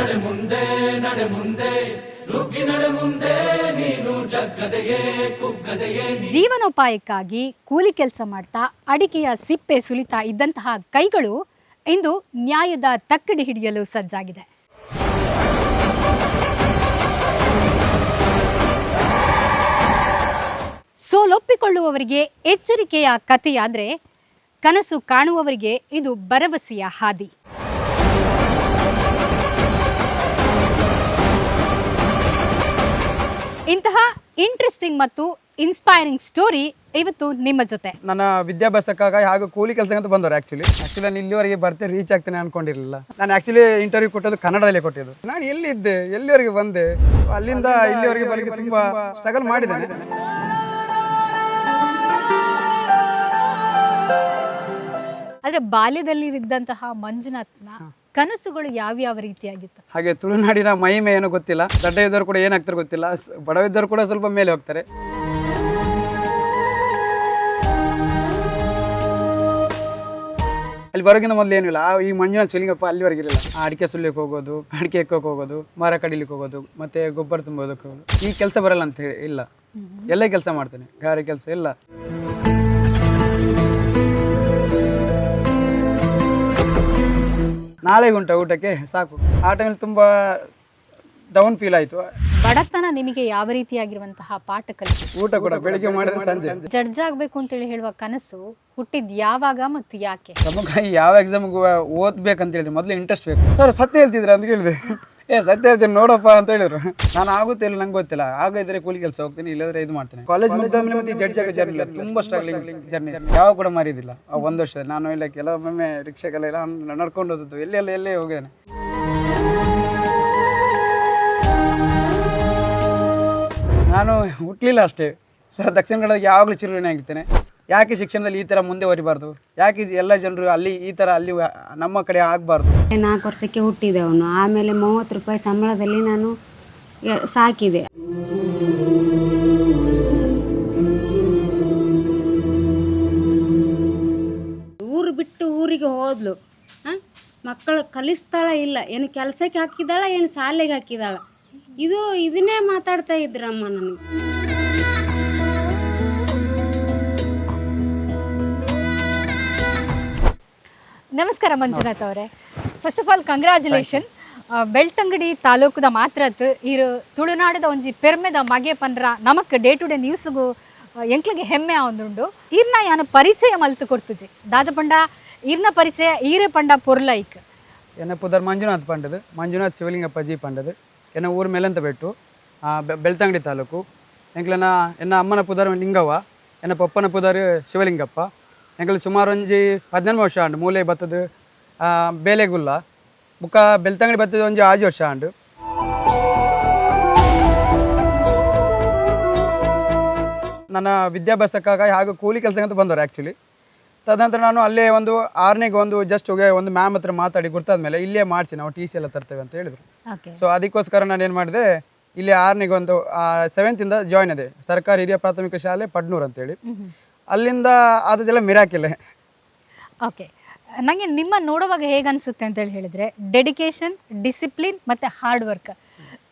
ನಡೆ ಮುಂದೆ ನಡೆ ಮುಂದೆ ನುಗ್ಗಿ ನಡೆ ಮುಂದೆ ನೀನು ಜಗ್ಗದೆಯೇ ಕುಗ್ಗದೆಯೇ. ಜೀವನೋಪಾಯಕ್ಕಾಗಿ ಕೂಲಿ ಕೆಲಸ ಮಾಡ್ತಾ ಅಡಿಕೆಯ ಸಿಪ್ಪೆ ಸುಲಿತಾ ಇದ್ದಂತಹ ಕೈಗಳು ಇಂದು ನ್ಯಾಯದ ತಕ್ಕಡಿ ಹಿಡಿಯಲು ಸಜ್ಜಾಗಿದೆ. ಸೋಲೊಪ್ಪಿಕೊಳ್ಳುವವರಿಗೆ ಎಚ್ಚರಿಕೆಯ ಕಥೆಯಾದ್ರೆ, ಕನಸು ಕಾಣುವವರಿಗೆ ಇದು ಭರವಸೆಯ ಹಾದಿ. ಇಂತಹ ಇಂಟ್ರೆಸ್ಟಿಂಗ್ ಮತ್ತು ಇನ್ಸ್ಪೈರಿಂಗ್ ಸ್ಟೋರಿ ಇವತ್ತು ನಿಮ್ಮ ಜೊತೆ. ನನ್ನ ವಿದ್ಯಾಭ್ಯಾಸಕ್ಕಾಗಿ ಹಾಗೂ ಕೂಲಿ ಕೆಲಸಕ್ಕಂತ ಬಂದವರು. ಆ್ಯಕ್ಚುಲಿ ನಾನು ಇಲ್ಲಿವರೆಗೆ ಬರ್ತೆ ರೀಚ್ ಆಗ್ತೇನೆ ಅನ್ಕೊಂಡಿರಲಿಲ್ಲ. ನಾನು ಆ್ಯಕ್ಚುಲಿ ಇಂಟರ್ವ್ಯೂ ಕೊಟ್ಟದ್ದು ಕನ್ನಡದಲ್ಲೇ ಕೊಟ್ಟಿದ್ದು. ನಾನು ಎಲ್ಲಿದ್ದೆ, ಎಲ್ಲಿವರೆಗೆ ಬಂದೆ, ಅಲ್ಲಿಂದ ಇಲ್ಲಿವರೆಗೆ ಬರಲಿಕ್ಕೆ ತುಂಬ ಸ್ಟ್ರಗಲ್ ಮಾಡಿದ್ದೇನೆ. ಆದ್ರೆ ಬಾಲ್ಯದಲ್ಲಿ ಇದ್ದಂತಹ ಮಂಜುನಾಥ್ನ ಕನಸುಗಳು ಯಾವ್ಯಾವ ರೀತಿಯಾಗಿತ್ತು? ಹಾಗೆ ತುಳುನಾಡಿನ ಮಹಿಮೆ ಏನೋ ಗೊತ್ತಿಲ್ಲ, ದಡ್ಡ ಇದ್ದವರು ಕೂಡ ಏನಾಗ್ತಾರೆ ಗೊತ್ತಿಲ್ಲ, ಬಡವಿದ್ದವರು ಕೂಡ ಸ್ವಲ್ಪ ಮೇಲೆ ಹೋಗ್ತಾರೆ. ಅಲ್ಲಿ ಬರೋಗಿಂತ ಮೊದಲು ಏನೂ ಇಲ್ಲ. ಈ ಮಂಜುನಾಥ್ ಶಿವಲಿಂಗಪ್ಪ ಅಲ್ಲಿವರೆಗೆ ಇರಲಿಲ್ಲ. ಅಡಿಕೆ ಸುಲಿಯಕ್ಕೆ ಹೋಗೋದು, ಅಡಿಕೆ ಎಕ್ಕೋಕೆ ಹೋಗೋದು, ಮರ ಕಡಿಲಿಕ್ಕೆ ಹೋಗೋದು, ಮತ್ತೆ ಗೊಬ್ಬರ ತುಂಬೋದಕ್ಕೆ ಹೋಗೋದು. ಈ ಕೆಲಸ ಬರಲ್ಲ ಅಂತ ಹೇಳಿ ಇಲ್ಲ, ಎಲ್ಲ ಕೆಲಸ ಮಾಡ್ತೇನೆ. ಗಾರೆ ಕೆಲಸ ಇಲ್ಲ. ನಾಳೆಗೆ ಉಂಟ ಊಟಕ್ಕೆ ಸಾಕು. ಆ ಟೈಮಲ್ಲಿ ತುಂಬ ಡೌನ್ ಫೀಲ್ ಆಯಿತು. ಬಡತನ ನಿಮಗೆ ಯಾವ ರೀತಿಯಾಗಿರುವಂತಹ ಪಾಠ ಕಲಿತು? ಊಟ ಕೂಡ ಬೆಳಿಗ್ಗೆ ಮಾಡಿದ್ರೆ ಸಂಜೆ. ಜಡ್ಜ್ ಆಗ್ಬೇಕು ಅಂತೇಳಿ ಹೇಳುವ ಕನಸು ಹುಟ್ಟಿದ್ ಯಾವಾಗ ಮತ್ತು ಯಾಕೆ? ನಮಗೆ ಯಾವ ಎಕ್ಸಾಮ್ಗೂ ಓದ್ಬೇಕಂತ ಹೇಳಿದೆ, ಮೊದಲು ಇಂಟ್ರೆಸ್ಟ್ ಬೇಕು. ಸರ್ ಸತ್ಯ ಹೇಳ್ತಿದ್ರೆ ಅಂತ ಹೇಳಿದೆ. ಸತ್ಯ ಹೇಳ್ತೀನಿ ನೋಡಪ್ಪ ಅಂತ ಹೇಳಿದ್ರು. ನಾನು ಆಗುತ್ತೆ ಇಲ್ಲ ನಂಗೆ ಗೊತ್ತಿಲ್ಲ. ಆಗಿದ್ರೆ ಕೂಲಿ ಕೆಲಸ ಹೋಗ್ತೀನಿ, ಇಲ್ಲದ್ರೆ ಇದು ಮಾಡ್ತೀನಿ. ಕಾಲೇಜ್ ಮುಗಿದಾದ್ಮೇಲೆ ಮತ್ತೆ ಜಡ್ಜ್ ಆಗೋ ಜರ್ನಿ ಇಲ್ಲ, ತುಂಬ ಸ್ಟ್ರಗ್ಲಿಂಗ್ ಜರ್ನಿ. ಯಾವ ಕೂಡ ಮಾರಿದಿಲ್ಲ ಆ ಒಂದು ವರ್ಷ. ನಾನು ಇಲ್ಲ ಕೆಲವೊಮ್ಮೆ ರಿಕ್ಷಾಗೆಲ್ಲ ನಡ್ಕೊಂಡು ಹೋದದ್ದು, ಎಲ್ಲೇ ಹೋಗಿದ್ದೇನೆ. ನಾನು ಹುಟ್ಟಲಿಲ್ಲ ಅಷ್ಟೇ. ಸೊ ದಕ್ಷಿಣ ಕನ್ನಡಕ್ಕೆ ಯಾವಾಗಲೂ ಚಿರುಣಿ ಆಗಿರ್ತೇನೆ. ಯಾಕೆ ಶಿಕ್ಷಣದಲ್ಲಿ ಈ ಥರ ಮುಂದೆ ಬರಿಬಾರ್ದು, ಯಾಕೆ ಎಲ್ಲ ಜನರು ಅಲ್ಲಿ ಈ ಥರ ಅಲ್ಲಿ ನಮ್ಮ ಕಡೆ ಆಗಬಾರ್ದು. 4 ವರ್ಷಕ್ಕೆ ಹುಟ್ಟಿದವನು, ಆಮೇಲೆ 30 ರೂಪಾಯಿ ಸಂಬಳದಲ್ಲಿ ನಾನು ಸಾಕಿದೆ. ಊರು ಬಿಟ್ಟು ಊರಿಗೆ ಹೋದ್ಲು. ಮಕ್ಕಳು ಕಲಿಸ್ತಾಳ ಇಲ್ಲ, ಏನು ಕೆಲಸಕ್ಕೆ ಹಾಕಿದಾಳ, ಏನು ಶಾಲೆಗೆ ಹಾಕಿದಾಳ, ಇದನ್ನೇ ಮಾತಾಡ್ತಾ ಇದ್ರಮ್ಮ ನನಗೆ. ನಮಸ್ಕಾರ ಮಂಜುನಾಥ್ ಅವರೇ. First of all congratulation. Belthangady ತಾಲೂಕದ ಮಾತ್ರತ್ ಇರು ತುಳುನಾಡದ ಒಂಜಿ ಪೆರ್ಮೆದ ಮಗೆ ಪಂಡ್ರ ನಮಕ್ ಡೇ ಟು ಡೇ ನ್ಯೂಸ್ಗೂ ಎಂಕ್ಲಿಗೆ ಹೆಮ್ಮೆ ಆವೊಂದುಂಡು. ಈರ್ನ ಯಾನು ಪರಿಚಯ ಮಲ್ತು ಕೊಡ್ತುಜಿ ದಾದ ಪಂಡ ಈರ್ನ ಪರಿಚಯ ಈರೇ ಪಂಡ ಪೊರ್ಲೈಕ್ ಎನ್ನ ಪುದರ್ ಮಂಜುನಾಥ್ ಪಂಡದು, ಮಂಜುನಾಥ್ ಶಿವಲಿಂಗಪ್ಪಾಜಿ ಪಂಡದು. ಎನ್ನ ಊರು ಮೇಲಂತ ಬೆಟ್ಟು, ಬೆಳ್ತಂಗಡಿ ತಾಲೂಕು. ಎಂಕ್ಲನ ಎನ್ನ ಅಮ್ಮನ ಪುದರ್ ಲಿಂಗವ್ವ, ಎನ್ನ ಪಪ್ಪನ ಪುದರ್ ಶಿವಲಿಂಗಪ್ಪ. ಎಂಕಲ್ ಸುಮಾರು ಒಂಜಿ 14 ವರ್ಷ ಆಂಡು ಮೂಲೆ ಬತ್ತದು ಬೇಲೆಗುಲ್ಲ ಬುಕ್ಕ ಬೆಳ್ತಂಗಡಿ ಬತ್ತದು ಒಂಜಿ 6 ವರ್ಷ ಆಂಡು. ನನ್ನ ವಿದ್ಯಾಭ್ಯಾಸಕ್ಕಾಗಿ ಹಾಗೂ ಕೂಲಿ ಕೆಲಸಕ್ಕಂತ ಬಂದವರು ಆ್ಯಕ್ಚುಲಿ. ತದನಂತರ ನಾನು ಅಲ್ಲೇ ಒಂದು 6ನೇಗೆ ಒಂದು ಜಸ್ಟ್ ಹೋಗಿ ಒಂದು ಮ್ಯಾಮ್ ಹತ್ರ ಮಾತಾಡಿ ಗೊತ್ತಾದ ಮೇಲೆ ಇಲ್ಲೇ ಮಾಡಿಸಿ ನಾವು ಟಿ ಸಿ ಎಲ್ಲ ತರ್ತೇವೆ ಅಂತ ಹೇಳಿದರು. ಸೊ ಅದಕ್ಕೋಸ್ಕರ ನಾನು ಏನು ಮಾಡಿದೆ, ಇಲ್ಲಿ 6ನೇಗೆ ಒಂದು 7th ಜಾಯ್ನ್ ಅದೇ ಸರ್ಕಾರಿ ಹಿರಿಯ ಪ್ರಾಥಮಿಕ ಶಾಲೆ ಪಡ್ನೂರು ಅಂತೇಳಿ. ಅಲ್ಲಿಂದ ಆದದೆಲ್ಲ ಮಿರಾಕಿಲ್ಲ. ಓಕೆ, ನನಗೆ ನಿಮ್ಮ ನೋಡುವಾಗ ಹೇಗೆ ಅನಿಸುತ್ತೆ ಅಂತೇಳಿ ಹೇಳಿದರೆ, ಡೆಡಿಕೇಶನ್, ಡಿಸಿಪ್ಲಿನ್ ಮತ್ತು ಹಾರ್ಡ್ ವರ್ಕ್,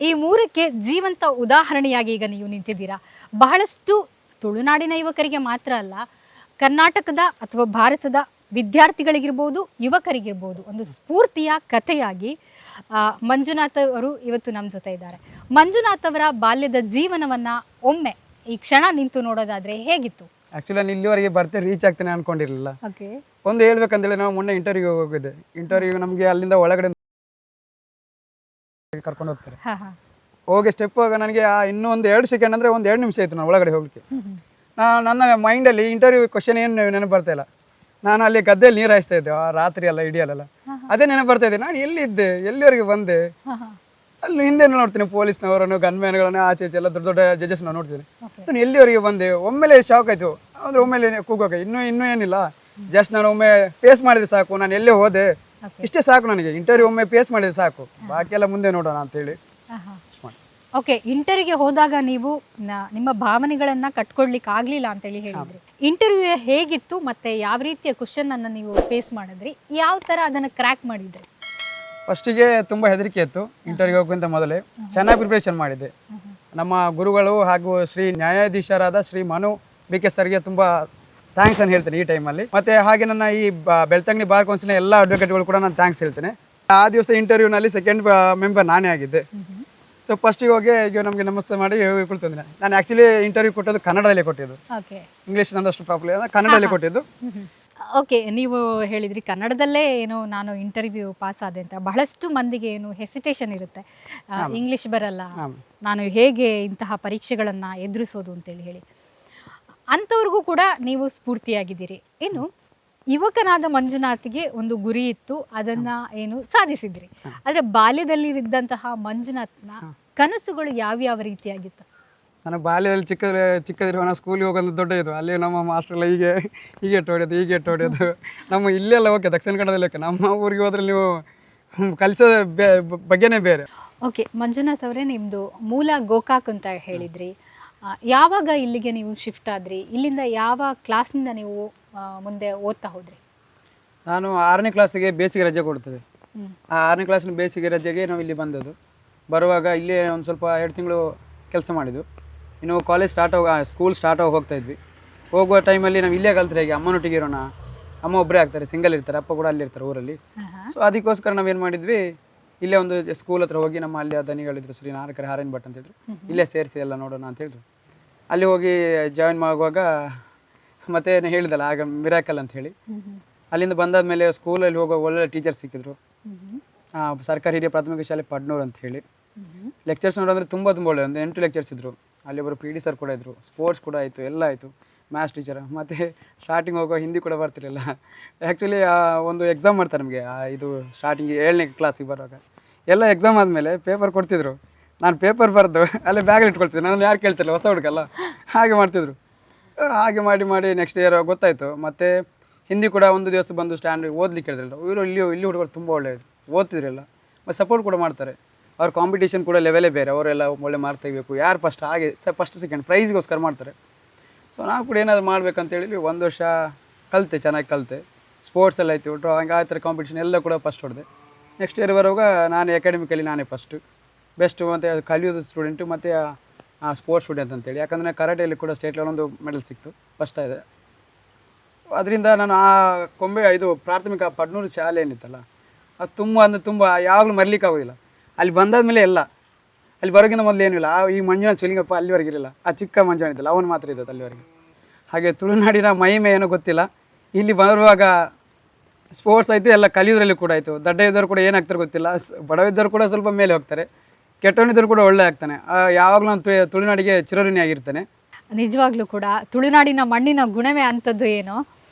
ಈ 3ಕ್ಕೆ ಜೀವಂತ ಉದಾಹರಣೆಯಾಗಿ ಈಗ ನೀವು ನಿಂತಿದ್ದೀರಾ. ಬಹಳಷ್ಟು ತುಳುನಾಡಿನ ಯುವಕರಿಗೆ ಮಾತ್ರ ಅಲ್ಲ, ಕರ್ನಾಟಕದ ಅಥವಾ ಭಾರತದ ವಿದ್ಯಾರ್ಥಿಗಳಿಗಿರ್ಬೋದು, ಯುವಕರಿಗಿರ್ಬೋದು ಒಂದು ಸ್ಫೂರ್ತಿಯ ಕಥೆಯಾಗಿ ಮಂಜುನಾಥ್ ಅವರು ಇವತ್ತು ನಮ್ಮ ಜೊತೆ ಇದ್ದಾರೆ. ಮಂಜುನಾಥ್ ಅವರ ಬಾಲ್ಯದ ಜೀವನವನ್ನು ಒಮ್ಮೆ ಈ ಕ್ಷಣ ನಿಂತು ನೋಡೋದಾದರೆ ಹೇಗಿತ್ತು? ಆ್ಯಕ್ಚುಲಿ ನಾನು ಇಲ್ಲಿವರೆಗೆ ಬರ್ತೆ ರೀಚ್ ಆಗ್ತೇನೆ ಅನ್ಕೊಂಡಿರಲಿಲ್ಲ. ಒಂದು ಹೇಳ್ಬೇಕಂತೇಳಿ ನಾವು ಮೊನ್ನೆ ಇಂಟರ್ವ್ಯೂಗೆ ಹೋಗಿದ್ದೆ. ಇಂಟರ್ವ್ಯೂ ನಮಗೆ ಅಲ್ಲಿಂದ ಒಳಗಡೆ ಕರ್ಕೊಂಡು ಹೋಗ್ತಾರೆ. ಹೋಗಿ ಸ್ಟೆಪ್ ಹೋಗ ನನಗೆ ಇನ್ನೂ ಒಂದು 2 ಸೆಕೆಂಡ್ ಅಂದರೆ ಒಂದು 2 ನಿಮಿಷ ಆಯಿತು ನಾನು ಒಳಗಡೆ ಹೋಗಲಿಕ್ಕೆ. ನನ್ನ ಮೈಂಡಲ್ಲಿ ಇಂಟರ್ವ್ಯೂ ಕ್ವಶನ್ ಏನು ನೆನಪು ಬರ್ತಾ ಇಲ್ಲ. ನಾನು ಅಲ್ಲಿ ಗದ್ದೆಯಲ್ಲಿ ನೀರು ಹಾಯಿಸ್ತಾ ಇದ್ದೆ ಆ ರಾತ್ರಿ ಎಲ್ಲ ಇಡಿಯಲ್ಲ, ಅದೇ ನೆನಪು ಬರ್ತಾ ಇದ್ದೆ. ನಾನು ಎಲ್ಲಿದ್ದೆ, ಎಲ್ಲಿವರೆಗೆ ಬಂದೆ, ಅಲ್ಲಿ ಹಿಂದೆ ನೋಡ್ತೀನಿ ಪೊಲೀಸ್ನವರನ್ನು, ಗನ್ಮ್ಯಾನ್ಗಳನ್ನು, ಆಚೆ ಎಲ್ಲ ದೊಡ್ಡ ದೊಡ್ಡ ಜಡ್ಜಸ್ನ ನೋಡ್ತೀನಿ. ನಾನು ಎಲ್ಲಿವರೆಗೆ ಬಂದೆ, ಒಮ್ಮೆಲೆ ಶಾಕ್ ಆಯಿತು. ಅಂದರೆ ಒಮ್ಮೆಲೆ ಕೂಗೋಕೆ ಇನ್ನೂ ಏನಿಲ್ಲ, ಜಸ್ಟ್ ನಾನು ಒಮ್ಮೆ ಫೇಸ್ ಮಾಡಿದೆ ಸಾಕು. ನಾನು ಎಲ್ಲೇ ಹೋದೆ ಇಷ್ಟೇ ಸಾಕು ನನಗೆ. ಇಂಟರ್ವ್ಯೂ ಒಮ್ಮೆ ಫೇಸ್ ಮಾಡಿದೆ ಸಾಕು, ಬಾಕಿ ಎಲ್ಲ ಮುಂದೆ ನೋಡೋಣ ಅಂತೇಳಿ. ಓಕೆ, ಇಂಟರ್ವ್ಯೂಗೆ ಹೋದಾಗ ನೀವು ನಿಮ್ಮ ಭಾವನೆಗಳನ್ನ ಕಟ್ಕೊಳ್ಲಿಕ್ಕೆ ಆಗ್ಲಿಲ್ಲ ಅಂತೇಳಿ ಹೇಳಿದ್ರಿ. ಇಂಟರ್ವ್ಯೂ ಹೇಗಿತ್ತು ಮತ್ತೆ ಯಾವ ರೀತಿಯ ಕ್ವಶನ್ ಅನ್ನ ನೀವು ಫೇಸ್ ಮಾಡಿದ್ರಿ, ಯಾವ ತರ ಅದನ್ನ ಕ್ರ್ಯಾಕ್ ಮಾಡಿದ್ರಿ? ಫಸ್ಟಿಗೆ ತುಂಬ ಹೆದರಿಕೆ ಇತ್ತು ಇಂಟರ್ವ್ಯೂ ಹೋಗೋಕ್ಕಿಂತ ಮೊದಲೇ. ಚೆನ್ನಾಗಿ ಪ್ರಿಪ್ರೇಷನ್ ಮಾಡಿದ್ದೆ. ನಮ್ಮ ಗುರುಗಳು ಹಾಗೂ ಶ್ರೀ ನ್ಯಾಯಾಧೀಶರಾದ ಶ್ರೀ ಮನು BK ಸರ್ಗೆ ತುಂಬ ಥ್ಯಾಂಕ್ಸ್ ಅಂತ ಹೇಳ್ತೇನೆ ಈ ಟೈಮಲ್ಲಿ. ಮತ್ತು ಹಾಗೆ ನನ್ನ ಈ ಬೆಳ್ತಂಗಡಿ ಬಾರ್ ಕೌನ್ಸಿಲ್ನ ಎಲ್ಲ ಅಡ್ವೊಕೇಟ್ಗಳು ಕೂಡ ನಾನು ಥ್ಯಾಂಕ್ಸ್ ಹೇಳ್ತೇನೆ. ಆ ದಿವಸ ಇಂಟರ್ವ್ಯೂನಲ್ಲಿ ಸೆಕೆಂಡ್ ಮೆಂಬರ್ ನಾನೇ ಆಗಿದ್ದೆ. ಸೊ ಫಸ್ಟಿಗೆ ಹೋಗಿ ಈಗ ನಮಗೆ ನಮಸ್ತೆ ಮಾಡಿ ಕೊಡ್ತಿದ್ದೆ. ನಾನು ಆ್ಯಕ್ಚುಲಿ ಇಂಟರ್ವ್ಯೂ ಕೊಟ್ಟದ್ದು ಕನ್ನಡದಲ್ಲೇ ಕೊಟ್ಟಿದ್ದು, ಇಂಗ್ಲೀಷ್ ನಂದಷ್ಟು ಪ್ರಾಬ್ಲಮ್ ಇಲ್ಲ, ಕನ್ನಡದಲ್ಲೇ ಕೊಟ್ಟಿದ್ದು. ಓಕೆ, ನೀವು ಹೇಳಿದ್ರಿ ಕನ್ನಡದಲ್ಲೇ ಏನು ನಾನು ಇಂಟರ್ವ್ಯೂ ಪಾಸ್ ಆದೆ ಅಂತ. ಬಹಳಷ್ಟು ಮಂದಿಗೆ ಏನು ಹೆಸಿಟೇಷನ್ ಇರುತ್ತೆ, ಇಂಗ್ಲೀಷ್ ಬರಲ್ಲ, ನಾನು ಹೇಗೆ ಇಂತಹ ಪರೀಕ್ಷೆಗಳನ್ನು ಎದುರಿಸೋದು ಅಂತೇಳಿ ಹೇಳಿ. ಅಂಥವ್ರಿಗೂ ಕೂಡ ನೀವು ಸ್ಫೂರ್ತಿಯಾಗಿದ್ದೀರಿ. ಇನ್ನು ಯುವಕನಾದ ಮಂಜುನಾಥ್ಗೆ ಒಂದು ಗುರಿ ಇತ್ತು, ಅದನ್ನು ಏನು ಸಾಧಿಸಿದ್ರಿ. ಆದರೆ ಬಾಲ್ಯದಲ್ಲಿ ಇದ್ದಂತಹ ಮಂಜುನಾಥ್ನ ಕನಸುಗಳು ಯಾವ್ಯಾವ ರೀತಿಯಾಗಿತ್ತು? ನಾನು ಬಾಲ್ಯದಲ್ಲಿ ಚಿಕ್ಕದಿರುವಾಗ ಸ್ಕೂಲಿಗೆ ಹೋಗೋದು ದೊಡ್ಡ ಇದು. ಅಲ್ಲಿ ನಮ್ಮ ಮಾಸ್ಟ್ರೆಲ್ಲ ಹೀಗೆ ಹೊಡೆಯೋದು ನಮ್ಮ ಇಲ್ಲೆಲ್ಲ ಓಕೆ, ದಕ್ಷಿಣ ಕನ್ನಡದಲ್ಲಿ ಓಕೆ, ನಮ್ಮ ಊರಿಗೆ ಹೋದ್ರೆ ನೀವು ಕಲಿಸೋದು ಬಗ್ಗೆನೇ ಬೇರೆ. ಓಕೆ ಮಂಜುನಾಥ್ ಅವರೇ, ನಿಮ್ಮದು ಮೂಲ ಗೋಕಾಕ್ ಅಂತ ಹೇಳಿದ್ರಿ. ಯಾವಾಗ ಇಲ್ಲಿಗೆ ನೀವು ಶಿಫ್ಟ್ ಆದ್ರಿ? ಇಲ್ಲಿಂದ ಯಾವ ಕ್ಲಾಸ್ನಿಂದ ನೀವು ಮುಂದೆ ಓದ್ತಾ ಹೋದ್ರಿ? ನಾನು 6ನೇ ಕ್ಲಾಸಿಗೆ ಬೇಸಿಗೆ ರಜೆ ಕೊಡ್ತದೆ. ಆ 6ನೇ ಕ್ಲಾಸಿನ ಬೇಸಿಗೆ ರಜೆಗೆ ನಾವು ಇಲ್ಲಿ ಬಂದದ್ದು. ಬರುವಾಗ ಇಲ್ಲೇ ಒಂದು ಸ್ವಲ್ಪ 2 ತಿಂಗಳು ಕೆಲಸ ಮಾಡಿದ್ದು. ಇನ್ನು ಕಾಲೇಜ್ ಸ್ಕೂಲ್ ಸ್ಟಾರ್ಟ್ ಹೋಗ್ತಾ ಇದ್ವಿ. ಹೋಗುವ ಟೈಮಲ್ಲಿ ನಾವು ಇಲ್ಲೇ ಕಲ್ತ್ರೆ ಹೇಗೆ, ಅಮ್ಮನೊಟ್ಟಿಗೆ ಇರೋಣ. ಅಮ್ಮ ಒಬ್ಬರೇ ಆಗ್ತಾರೆ, ಸಿಂಗಲ್ ಇರ್ತಾರೆ, ಅಪ್ಪ ಕೂಡ ಅಲ್ಲಿರ್ತಾರೆ ಊರಲ್ಲಿ. ಸೊ ಅದಕ್ಕೋಸ್ಕರ ನಾವೇನು ಮಾಡಿದ್ವಿ, ಇಲ್ಲೇ ಒಂದು ಸ್ಕೂಲ್ ಹತ್ರ ಹೋಗಿ ನಮ್ಮ ಅಲ್ಲಿ ದನಿಗಳಿದ್ರು, ಶ್ರೀ ನಾರಕರೆ ಹಾರೇನ್ ಭಟ್ ಅಂತ ಹೇಳಿದ್ರು, ಇಲ್ಲೇ ಸೇರಿಸಿ ಎಲ್ಲ ನೋಡೋಣ ಅಂತ ಹೇಳಿದ್ರು. ಅಲ್ಲಿ ಹೋಗಿ ಜಾಯಿನ್ ಆಗುವಾಗ ಮತ್ತೆ ಹೇಳಿದಲ್ಲ ಆಗ ಮಿರಾಕಲ್ ಅಂತ ಹೇಳಿ, ಅಲ್ಲಿಂದ ಬಂದಾದ್ಮೇಲೆ ಸ್ಕೂಲಲ್ಲಿ ಹೋಗೋ ಒಳ್ಳೆ ಟೀಚರ್ಸ್ ಸಿಕ್ಕಿದ್ರು. ಸರ್ಕಾರಿ ಹಿರಿಯ ಪ್ರಾಥಮಿಕ ಶಾಲೆ ಪಡ್ನೂರು ಅಂತ ಹೇಳಿ. ಲೆಕ್ಚರ್ಸ್ ನೋಡೋದ್ರೆ ತುಂಬ ಒಳ್ಳೆ, ಒಂದು 8 ಲೆಕ್ಚರ್ಸ್ ಇದ್ದರು. ಅಲ್ಲಿ ಒಬ್ಬರು PD ಸರ್ ಕೂಡ ಇದ್ದರು, ಸ್ಪೋರ್ಟ್ಸ್ ಕೂಡ ಆಯಿತು, ಎಲ್ಲ ಆಯಿತು, ಮ್ಯಾಥ್ಸ್ ಟೀಚರ್. ಮತ್ತು ಸ್ಟಾರ್ಟಿಂಗ್ ಹೋಗೋ ಹಿಂದಿ ಕೂಡ ಬರ್ತಿರಲಿಲ್ಲ. ಆ್ಯಕ್ಚುಲಿ ಒಂದು ಎಕ್ಸಾಮ್ ಮಾಡ್ತಾರೆ ನಮಗೆ, ಇದು ಸ್ಟಾರ್ಟಿಂಗ್ 7ನೇ ಕ್ಲಾಸಿಗೆ ಬರುವಾಗ ಎಲ್ಲ ಎಕ್ಸಾಮ್ ಆದಮೇಲೆ ಪೇಪರ್ ಕೊಡ್ತಿದ್ರು. ನಾನು ಪೇಪರ್ ಬರೆದು ಅಲ್ಲೇ ಬ್ಯಾಗಲ್ಲಿ ಇಟ್ಕೊಳ್ತಿದ್ದೆ. ನಾನು ಯಾರು ಕೇಳ್ತಿರಲಿಲ್ಲ, ಹೊಸ ಹುಡುಗಲ್ಲ, ಹಾಗೆ ಮಾಡ್ತಿದ್ರು. ಹಾಗೆ ಮಾಡಿ ನೆಕ್ಸ್ಟ್ ಇಯರ್ ಗೊತ್ತಾಯಿತು. ಮತ್ತು ಹಿಂದಿ ಕೂಡ ಒಂದು ದಿವಸ ಬಂದು ಸ್ಟ್ಯಾಂಡ್ ಓದ್ಲಿಕ್ಕೆ ಹೇಳಿದ್ರಲ್ಲ, ಇವರು ಇಲ್ಲಿ ಹುಡುಗರು ತುಂಬ ಒಳ್ಳೆಯದು, ಓದ್ತಿದ್ರಲ್ಲ, ಮತ್ತು ಸಪೋರ್ಟ್ ಕೂಡ ಮಾಡ್ತಾರೆ. ಅವ್ರ ಕಾಂಪಿಟೇಷನ್ ಕೂಡ ಲೆವೆಲೇ ಬೇರೆ, ಅವರೆಲ್ಲ ಒಳ್ಳೆ ಮಾರ್ಕ್ ತೆಗಿಬೇಕು, ಯಾರು ಫಸ್ಟ್ ಹಾಗೆ ಫಸ್ಟ್ ಸೆಕೆಂಡ್ ಪ್ರೈಸ್ಗೋಸ್ಕರ ಮಾಡ್ತಾರೆ. ಸೊ ನಾವು ಕೂಡ ಏನಾದರೂ ಮಾಡ್ಬೇಕಂತೇಳಿ 1 ವರ್ಷ ಕಲಿತೆ, ಚೆನ್ನಾಗಿ ಕಲಿತೆ. ಸ್ಪೋರ್ಟ್ಸೆಲ್ಲ ಆಯಿತು, ಡ್ರಾಯಿಂಗ್ ಆ ಥರ ಕಾಂಪಿಟೇಷನ್ ಎಲ್ಲ ಕೂಡ ಫಸ್ಟ್ ಹೊಡೆದೆ. ನೆಕ್ಸ್ಟ್ ಇಯರ್ ಬರುವಾಗ ನಾನು ಅಕಾಡೆಮಿಕಲಿ ನಾನೇ ಫಸ್ಟು ಬೆಸ್ಟು, ಮತ್ತು ಕಲಿಯೋದು ಸ್ಟೂಡೆಂಟು, ಮತ್ತು ಸ್ಪೋರ್ಟ್ಸ್ ಸ್ಟೂಡೆಂಟ್ ಅಂತೇಳಿ. ಯಾಕಂದರೆ ಕರಾಟೆಯಲ್ಲಿ ಕೂಡ ಸ್ಟೇಟ್ ಲೆವೆಲ್ ಒಂದು ಮೆಡಲ್ ಸಿಕ್ತು, ಫಸ್ಟ್ ಇದೆ. ಅದರಿಂದ ನಾನು ಆ ಇದು ಪ್ರಾಥಮಿಕ ಪಡ್ನೂರು ಶಾಲೆ ಏನಿತ್ತಲ್ಲ, ಅದು ತುಂಬ ಯಾವಾಗಲೂ ಮರಲಿಕ್ಕಾಗೋದಿಲ್ಲ. ಅಲ್ಲಿ ಬಂದಾದ್ಮೇಲೆ ಎಲ್ಲ, ಅಲ್ಲಿ ಬರೋಕ್ಕಿಂತ ಮೊದಲು ಏನೂ ಇಲ್ಲ. ಈ ಮಂಜುನಾಥ್ ಶಿವಲಿಂಗಪ್ಪ ಅಲ್ಲಿವರೆಗೆ ಇರಲಿಲ್ಲ, ಆ ಚಿಕ್ಕ ಮಂಜುನಾಥ್ ಇದ್ದಲ್ಲ ಅವನು ಮಾತ್ರ ಇದ್ದದ್ದು ಅಲ್ಲಿವರೆಗೆ. ಹಾಗೆ ತುಳುನಾಡಿನ ಮಹಿಮೆ ಏನೋ ಗೊತ್ತಿಲ್ಲ, ಇಲ್ಲಿ ಬರುವಾಗ ಸ್ಪೋರ್ಟ್ಸ್ ಆಯಿತು, ಎಲ್ಲ ಕಲಿಯೋದ್ರಲ್ಲಿ ಕೂಡ ಆಯಿತು. ದಡ್ಡ ಇದ್ದವರು ಕೂಡ ಏನಾಗ್ತಾರೆ ಗೊತ್ತಿಲ್ಲ, ಬಡವಿದ್ದವರು ಕೂಡ ಸ್ವಲ್ಪ ಮೇಲೆ ಹೋಗ್ತಾರೆ, ಕೆಟ್ಟವನಿದ್ರು ಕೂಡ ಒಳ್ಳೆ ಆಗ್ತಾನೆ. ಯಾವಾಗಲೂ ನಾನು ತುಳುನಾಡಿಗೆ ಚಿರಋಣಿ ಆಗಿರ್ತಾನೆ. ನಿಜವಾಗ್ಲೂ ಕೂಡ ತುಳುನಾಡಿನ ಮಣ್ಣಿನ ಗುಣವೇ ಅಂಥದ್ದು ಏನೋ.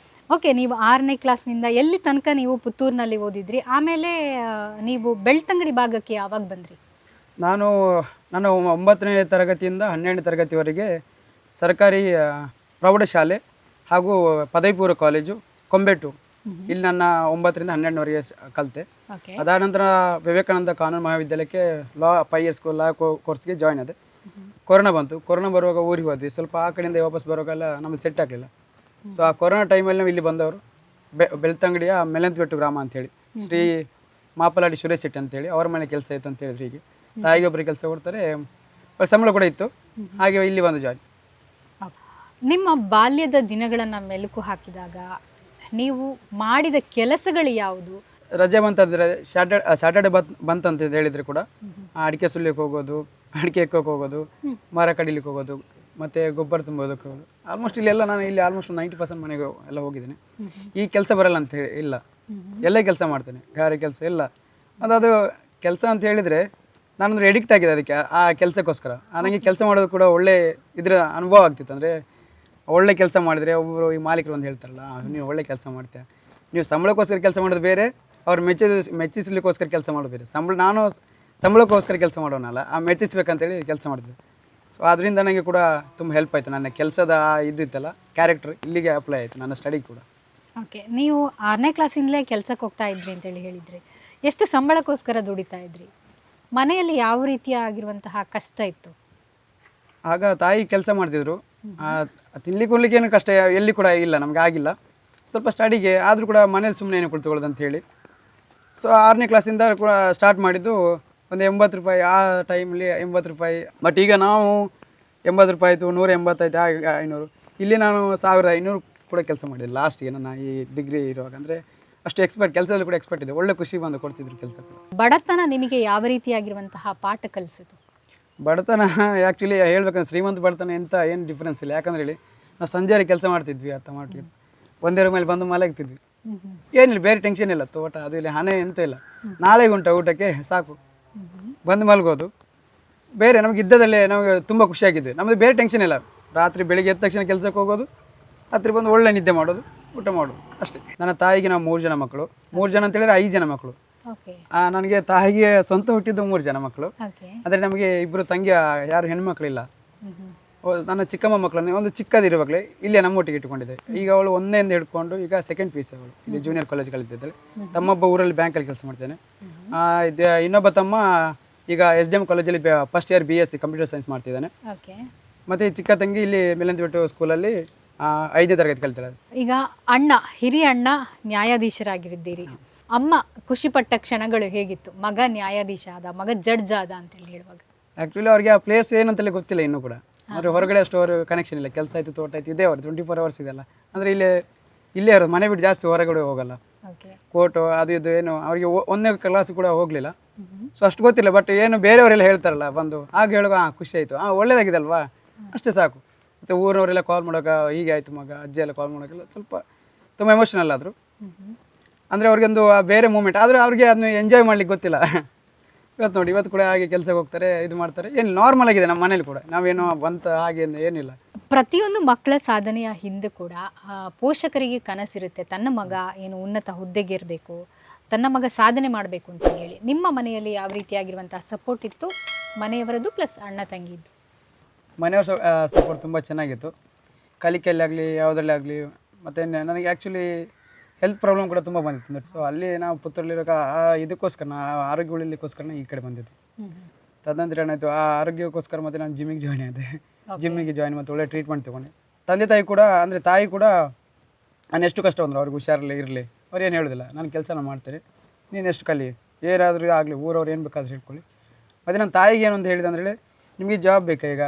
ಓಕೆ, ನೀವು 6ನೇ ಕ್ಲಾಸ್ನಿಂದ ಎಲ್ಲಿ ತನಕ ನೀವು ಪುತ್ತೂರಿನಲ್ಲಿ ಓದಿದ್ರಿ? ಆಮೇಲೆ ನೀವು ಬೆಳ್ತಂಗಡಿ ಭಾಗಕ್ಕೆ ಯಾವಾಗ ಬಂದ್ರಿ? ನಾನು 9ನೇ ತರಗತಿಯಿಂದ 12ನೇ ತರಗತಿವರೆಗೆ ಸರ್ಕಾರಿ ಪ್ರೌಢಶಾಲೆ ಹಾಗೂ ಪದವಿ ಪೂರ್ವ ಕಾಲೇಜು ಕೊಂಬೆಟ್ಟು, ಇಲ್ಲಿ ನನ್ನ 9ರಿಂದ 12ವರೆಗೆ ಕಲಿತೆ. ಅದಾದ ನಂತರ ವಿವೇಕಾನಂದ ಕಾನೂನು ಮಹಾವಿದ್ಯಾಲಯಕ್ಕೆ ಲಾ ಕೋರ್ಸ್ಗೆ ಜಾಯ್ನ್ ಆದೆ. ಕೊರೋನಾ ಬಂತು. ಕೊರೋನಾ ಬರುವಾಗ ಊರಿಗೆ ಹೋದ್ವಿ. ಸ್ವಲ್ಪ ಆ ಕಡೆಯಿಂದ ವಾಪಸ್ ಬರುವಾಗೆಲ್ಲ ನಮಗೆ ಸೆಟ್ ಆಗಲಿಲ್ಲ. ಸೊ ಆ ಕೊರೋನಾ ಟೈಮಲ್ಲಿ ನಾವು ಇಲ್ಲಿ ಬಂದವರು ಬೆಳ್ತಂಗಡಿಯ ಮೆಲಂತಬೆಟ್ಟು ಗ್ರಾಮ ಅಂತೇಳಿ, ಶ್ರೀ ಮಾಪಲಾಡಿ ಸುರೇಶ್ ಶೆಟ್ಟಿ ಅಂತೇಳಿ, ಅವರ ಮನೆ ಕೆಲಸ ಇತ್ತು ಅಂತ ಹೇಳಿದ್ರು. ಹೀಗೆ ತಾಯಿಗೆ ಒಬ್ಬರಿಗೆ ಕೆಲಸ ಕೊಡ್ತಾರೆ, ಸಂಬಳ ಕೂಡ ಇತ್ತು. ಹಾಗೆ ಇಲ್ಲಿ ಬಂದು ಜಾಯ್ನ್. ನಿಮ್ಮ ಬಾಲ್ಯದ ದಿನಗಳನ್ನು ಮೆಲುಕು ಹಾಕಿದಾಗ ನೀವು ಮಾಡಿದ ಕೆಲಸಗಳು ಯಾವುದು? ರಜೆ ಬಂತಂದರೆ ಸ್ಯಾಟರ್ಡೆ ಬಂತಂತ ಹೇಳಿದರೆ ಕೂಡ ಅಡಿಕೆ ಸುಲಿಕ್ಕೆ ಹೋಗೋದು, ಅಡಿಕೆ ಎಕ್ಕೋಕೆ ಹೋಗೋದು, ಮರ ಕಡಿಲಿಕ್ಕೆ ಹೋಗೋದು, ಮತ್ತು ಗೊಬ್ಬರ ತುಂಬೋದಕ್ಕೆ ಹೋಗೋದು. ಆಲ್ಮೋಸ್ಟ್ ಇಲ್ಲೆಲ್ಲ ನಾನು ಇಲ್ಲಿ ಆಲ್ಮೋಸ್ಟ್ 90% ಮನೆಗೆ ಎಲ್ಲ ಹೋಗಿದ್ದೇನೆ. ಈ ಕೆಲಸ ಬರಲ್ಲ ಅಂತ ಇಲ್ಲ, ಎಲ್ಲ ಕೆಲಸ ಮಾಡ್ತೇನೆ, ಗಾರೆ ಕೆಲಸ ಎಲ್ಲ. ಅದು ಕೆಲಸ ಅಂತ ಹೇಳಿದರೆ ನಾನಂದ್ರೆ ಎಡಿಕ್ಟ್ ಆಗಿದೆ ಅದಕ್ಕೆ, ಆ ಕೆಲಸಕ್ಕೋಸ್ಕರ. ನನಗೆ ಕೆಲಸ ಮಾಡೋದು ಕೂಡ ಒಳ್ಳೆ ಇದರ ಅನುಭವ ಆಗ್ತಿತ್ತು. ಅಂದರೆ ಒಳ್ಳೆ ಕೆಲಸ ಮಾಡಿದರೆ ಒಬ್ಬರು ಈ ಮಾಲೀಕರು ಒಂದು ಹೇಳ್ತಾರಲ್ಲ, ನೀವು ಒಳ್ಳೆ ಕೆಲಸ ಮಾಡ್ತೀಯ, ನೀವು ಸಂಬಳಕ್ಕೋಸ್ಕರ ಕೆಲಸ ಮಾಡೋದು ಬೇರೆ, ಅವ್ರು ಮೆಚ್ಚಿಸ್ಲಿಕ್ಕೋಸ್ಕರ ಕೆಲಸ ಮಾಡೋದು ಬೇರೆ. ನಾನು ಸಂಬಳಕ್ಕೋಸ್ಕರ ಕೆಲಸ ಮಾಡೋನಲ್ಲ, ಆ ಮೆಚ್ಚಿಸ್ಬೇಕಂತೇಳಿ ಕೆಲಸ ಮಾಡಿದ್ದೆ. ಸೊ ಅದರಿಂದ ನನಗೆ ಕೂಡ ತುಂಬ ಹೆಲ್ಪ್ ಆಯಿತು. ನನ್ನ ಕೆಲಸದ ಇದ್ದಿತ್ತಲ್ಲ ಕ್ಯಾರೆಕ್ಟರ್ ಇಲ್ಲಿಗೆ ಅಪ್ಲೈ ಆಯಿತು, ನನ್ನ ಸ್ಟಡಿ ಕೂಡ. ಓಕೆ, ನೀವು 6ನೇ ಕ್ಲಾಸಿಂದಲೇ ಕೆಲಸಕ್ಕೆ ಹೋಗ್ತಾ ಇದ್ರಿ ಅಂತೇಳಿ ಹೇಳಿದ್ರಿ. ಎಷ್ಟು ಸಂಬಳಕ್ಕೋಸ್ಕರ ದುಡಿತಾ ಇದ್ರಿ? ಮನೆಯಲ್ಲಿ ಯಾವ ರೀತಿಯ ಆಗಿರುವಂತಹ ಕಷ್ಟ ಇತ್ತು? ಆಗ ತಾಯಿ ಕೆಲಸ ಮಾಡ್ತಿದ್ರು, ತಿನ್ಲಿಕ್ಕೆ ಕೊಡ್ಲಿಕ್ಕೆ ಏನು ಕಷ್ಟ ಎಲ್ಲಿ ಕೂಡ ಇಲ್ಲ, ನಮಗೆ ಆಗಿಲ್ಲ. ಸ್ವಲ್ಪ ಸ್ಟಡಿಗೆ ಆದರೂ ಕೂಡ ಮನೇಲಿ ಸುಮ್ಮನೆ ಏನು ಕುಳಿತುಕೊಳ್ಳೋದು ಅಂತ ಹೇಳಿ ಸೊ 6ನೇ ಕ್ಲಾಸಿಂದ ಕೂಡ ಸ್ಟಾರ್ಟ್ ಮಾಡಿದ್ದು ಒಂದು 80 ರೂಪಾಯಿ, ಆ ಟೈಮಲ್ಲಿ 80 ರೂಪಾಯಿ. ಬಟ್ ಈಗ ನಾವು 80 ರೂಪಾಯಿ ಆಯಿತು, 180 ಆಯ್ತು, 500. ಇಲ್ಲಿ ನಾನು 1500 ಕೂಡ ಕೆಲಸ ಮಾಡಿದೆ ಲಾಸ್ಟಿಗೆ ನನ್ನ ಈ ಡಿಗ್ರಿ ಇರುವಾಗ. ಅಂದರೆ ಅಷ್ಟು ಎಕ್ಸ್ಪರ್ಟ್, ಕೆಲಸದಲ್ಲಿ ಕೂಡ ಎಕ್ಸ್ಪರ್ಟ್ ಇದೆ, ಒಳ್ಳೆ ಖುಷಿ ಬಂದು ಕೊಡ್ತಿದ್ರು ಕೆಲಸ ಕೂಡ. ಬಡತನ ನಿಮಗೆ ಯಾವ ರೀತಿಯಾಗಿರುವಂತಹ ಪಾಠ ಕಲಿಸಿತು? ಬಡತನ ಆ್ಯಕ್ಚುಲಿ ಹೇಳ್ಬೇಕಂದ್ರೆ ಶ್ರೀಮಂತ ಬಡತನ ಎಂತ ಏನು ಡಿಫ್ರೆನ್ಸ್ ಇಲ್ಲ. ಯಾಕಂದ್ರೆ ಹೇಳಿ ನಾವು ಸಂಜೆ ಕೆಲಸ ಮಾಡ್ತಿದ್ವಿ, ಅರ್ಥ ಮಾಡ್ತೀವಿ, ಒಂದೇ ರೂಮಲ್ಲಿ ಬಂದು ಮಲಗ್ತಿದ್ವಿ, ಏನಿಲ್ಲ, ಬೇರೆ ಟೆನ್ಷನ್ ಇಲ್ಲ, ತೋಟ ಅದು ಇಲ್ಲಿ ಹಣೆ ಎಂತ ಇಲ್ಲ, ನಾಳೆ ಉಂಟ ಊಟಕ್ಕೆ ಸಾಕು ಬಂದು ಮಲಗೋದು. ಬೇರೆ ನಮಗೆ ಇದ್ದದಲ್ಲೇ ನಮಗೆ ತುಂಬ ಖುಷಿಯಾಗಿದ್ವಿ, ನಮ್ಮದು ಬೇರೆ ಟೆನ್ಷನ್ ಇಲ್ಲ. ರಾತ್ರಿ ಬೆಳಿಗ್ಗೆ ಎದ್ದ ತಕ್ಷಣ ಕೆಲಸಕ್ಕೆ ಹೋಗೋದು, ರಾತ್ರಿ ಬಂದು ಒಳ್ಳೆ ನಿದ್ದೆ ಮಾಡೋದು, ಊಟ ಮಾಡೋದು ಅಷ್ಟೇ. ನನ್ನ ತಾಯಿಗೆ ನಾವು 3 ಜನ ಮಕ್ಕಳು, 3 ಜನ ಅಂತ ಹೇಳಿದ್ರೆ 5 ಜನ ಮಕ್ಕಳು. ನನಗೆ ತಾಯಿಗೆ ಸ್ವಂತ ಹುಟ್ಟಿದ್ದು 3 ಜನ ಮಕ್ಕಳು, ಆದರೆ ನಮಗೆ 2 ತಂಗಿ, ಯಾರು ಹೆಣ್ಮಕ್ಳಿಲ್ಲ. ನನ್ನ ಚಿಕ್ಕಮ್ಮ ಮಕ್ಕಳನ್ನು ಒಂದು ಚಿಕ್ಕದಿರುವಾಗಲೇ ಇಲ್ಲೇ ನಮ್ಮೊಟ್ಟಿಗೆ ಇಟ್ಕೊಂಡಿದ್ದೆ. ಈಗ ಅವಳು 1ನೇಂದ ಹಿಡ್ಕೊಂಡು ಈಗ 2nd PUC ಅವಳು ಇಲ್ಲಿ ಜೂನಿಯರ್ ಕಾಲೇಜ್ ಕಲಿತಿದ್ದಾಳೆ. ತಮ್ಮೊಬ್ಬ ಊರಲ್ಲಿ ಬ್ಯಾಂಕಲ್ಲಿ ಕೆಲಸ ಮಾಡ್ತೇನೆ. ಇನ್ನೊಬ್ಬ ತಮ್ಮ ಈಗ SDM ಕಾಲೇಜಲ್ಲಿ first year BSc computer science ಮಾಡ್ತಿದ್ದಾನೆ. ಮತ್ತು ಚಿಕ್ಕ ತಂಗಿ ಇಲ್ಲಿ ಮೆಲಂತಿಬೆಟ್ಟು ಸ್ಕೂಲಲ್ಲಿ 5ನೇ ತರಗತಿ ಕಲಿತಾಳೆ. ಈಗ ಅಣ್ಣ, ಹಿರಿಯ ಅಣ್ಣ ನ್ಯಾಯಾಧೀಶರಾಗಿರಿದ್ದೀರಿ. ಅಮ್ಮ ಖುಷಿಪಟ್ಟ ಕ್ಷಣಗಳು ಹೇಗಿತ್ತು? ಮಗ ನ್ಯಾಯಾಧೀಶ ಆದ, ಮಗ ಜಡ್ಜ್ ಆದ ಅಂತೇಳಿ ಹೇಳುವಾಗ. ಆ್ಯಕ್ಚುಲಿ ಅವ್ರಿಗೆ ಆ ಪ್ಲೇಸ್ ಏನಂತಲೇ ಗೊತ್ತಿಲ್ಲ ಇನ್ನೂ ಕೂಡ. ಅಂದರೆ ಹೊರಗಡೆ ಅಷ್ಟು ಅವರು ಕನೆಕ್ಷನ್ ಇಲ್ಲ, ಕೆಲಸ ಆಯಿತು, ತೋಟ ಆಯಿತು, ಇದೇ ಅವರು 24 hours ಇದೆಲ್ಲ. ಅಂದರೆ ಇಲ್ಲೇ ಅವರು ಮನೆ ಬಿಟ್ಟು ಜಾಸ್ತಿ ಹೊರಗಡೆ ಹೋಗಲ್ಲ. ಕೋರ್ಟು ಅದು ಇದು ಏನು ಅವರಿಗೆ 1ನೇ ಕ್ಲಾಸ್ ಕೂಡ ಹೋಗಲಿಲ್ಲ, ಸೊ ಅಷ್ಟು ಗೊತ್ತಿಲ್ಲ. ಬಟ್ ಏನು ಬೇರೆಯವರೆಲ್ಲ ಹೇಳ್ತಾರಲ್ಲ ಬಂದು, ಆಗ ಹೇಳುವಾಗ ಖುಷಿ ಆಯಿತು, ಒಳ್ಳೇದಾಗಿದೆ ಅಲ್ವಾ, ಅಷ್ಟೇ ಸಾಕು. ಮತ್ತು ಊರವರೆಲ್ಲ ಕಾಲ್ ಮಾಡೋಕೆ ಹೀಗೆ ಆಯಿತು ಮಗ, ಅಜ್ಜಿ ಎಲ್ಲ ಕಾಲ್ ಮಾಡೋಕ್ಕೆಲ್ಲ ಸ್ವಲ್ಪ ತುಂಬ ಎಮೋಷನಲ್ ಆದರು. ಅಂದರೆ ಅವ್ರಿಗೊಂದು ಬೇರೆ ಮೂಮೆಂಟ್, ಆದರೆ ಅವ್ರಿಗೆ ಅದನ್ನ ಎಂಜಾಯ್ ಮಾಡ್ಲಿಕ್ಕೆ ಗೊತ್ತಿಲ್ಲ. ಇವತ್ತು ನೋಡಿ, ಇವತ್ತು ಕೂಡ ಹಾಗೆ ಕೆಲಸಕ್ಕೆ ಹೋಗ್ತಾರೆ, ಇದು ಮಾಡ್ತಾರೆ, ಏನು ನಾರ್ಮಲ್ ಆಗಿದೆ ನಮ್ಮ ಮನೇಲಿ ಕೂಡ. ನಾವೇನೋ ಬಂತ ಹಾಗೆ ಏನಿಲ್ಲ. ಪ್ರತಿಯೊಂದು ಮಕ್ಕಳ ಸಾಧನೆಯ ಹಿಂದೆ ಕೂಡ ಪೋಷಕರಿಗೆ ಕನಸಿರುತ್ತೆ, ತನ್ನ ಮಗ ಏನು ಉನ್ನತ ಹುದ್ದೆಗೆ ಇರಬೇಕು, ತನ್ನ ಮಗ ಸಾಧನೆ ಮಾಡಬೇಕು ಅಂತ ಹೇಳಿ. ನಿಮ್ಮ ಮನೆಯಲ್ಲಿ ಯಾವ ರೀತಿಯಾಗಿರುವಂತಹ ಸಪೋರ್ಟ್ ಇತ್ತು, ಮನೆಯವರದ್ದು ಪ್ಲಸ್ ಅಣ್ಣ ತಂಗಿದ್ದು? ಮನೆಯವ್ರ ಸಪೋರ್ಟ್ ತುಂಬ ಚೆನ್ನಾಗಿತ್ತು, ಕಲಿಕೆಯಲ್ಲಿ ಆಗಲಿ ಯಾವುದರಲ್ಲೇ ಆಗಲಿ. ಮತ್ತು ನನಗೆ ಆ್ಯಕ್ಚುಲಿ ಹೆಲ್ತ್ ಪ್ರಾಬ್ಲಮ್ ಕೂಡ ತುಂಬ ಬಂದಿತ್ತು. ಸೊ ಅಲ್ಲಿ ನಾವು ಪುತ್ತೂರಲ್ಲಿರೋಕೆ ಇದಕ್ಕೋಸ್ಕರ, ಆರೋಗ್ಯ ಉಳಿಲಿಕ್ಕೋಸ್ಕರ ಈ ಕಡೆ ಬಂದಿದ್ದು. ತದನಂತರ ಏನಾಯಿತು, ಆ ಆರೋಗ್ಯಕ್ಕೋಸ್ಕರ ಮತ್ತು ನಾನು ಜಿಮ್ಮಿಗೆ ಜಾಯ್ನ್ ಆದೆ. ಜಿಮ್ಮಿಗೆ ಜಾಯ್ನ್ ಮತ್ತು ಒಳ್ಳೆ ಟ್ರೀಟ್ಮೆಂಟ್ ತೊಗೊಂಡೆ. ತಂದೆ ತಾಯಿ ಕೂಡ, ಅಂದರೆ ತಾಯಿ ಕೂಡ ನಾನು ಎಷ್ಟು ಕಷ್ಟ ಬಂದರು, ಅವ್ರಿಗೆ ಹುಷಾರಲ್ಲಿ ಇರಲಿ, ಅವ್ರು ಏನು ಹೇಳೋದಿಲ್ಲ, ನಾನು ಕೆಲಸನ ಮಾಡ್ತೇನೆ, ನೀನು ಎಷ್ಟು ಕಲಿ, ಏನಾದರೂ ಆಗಲಿ, ಊರವ್ರು ಏನು ಬೇಕಾದರೂ ಹೇಳ್ಕೊಳ್ಳಿ. ಮತ್ತು ನನ್ನ ತಾಯಿಗೆ ಏನು ಅಂತ ಹೇಳಿದೆ ಅಂದರೆ, ನಿಮಗೆ ಜಾಬ್ ಬೇಕಾ, ಈಗ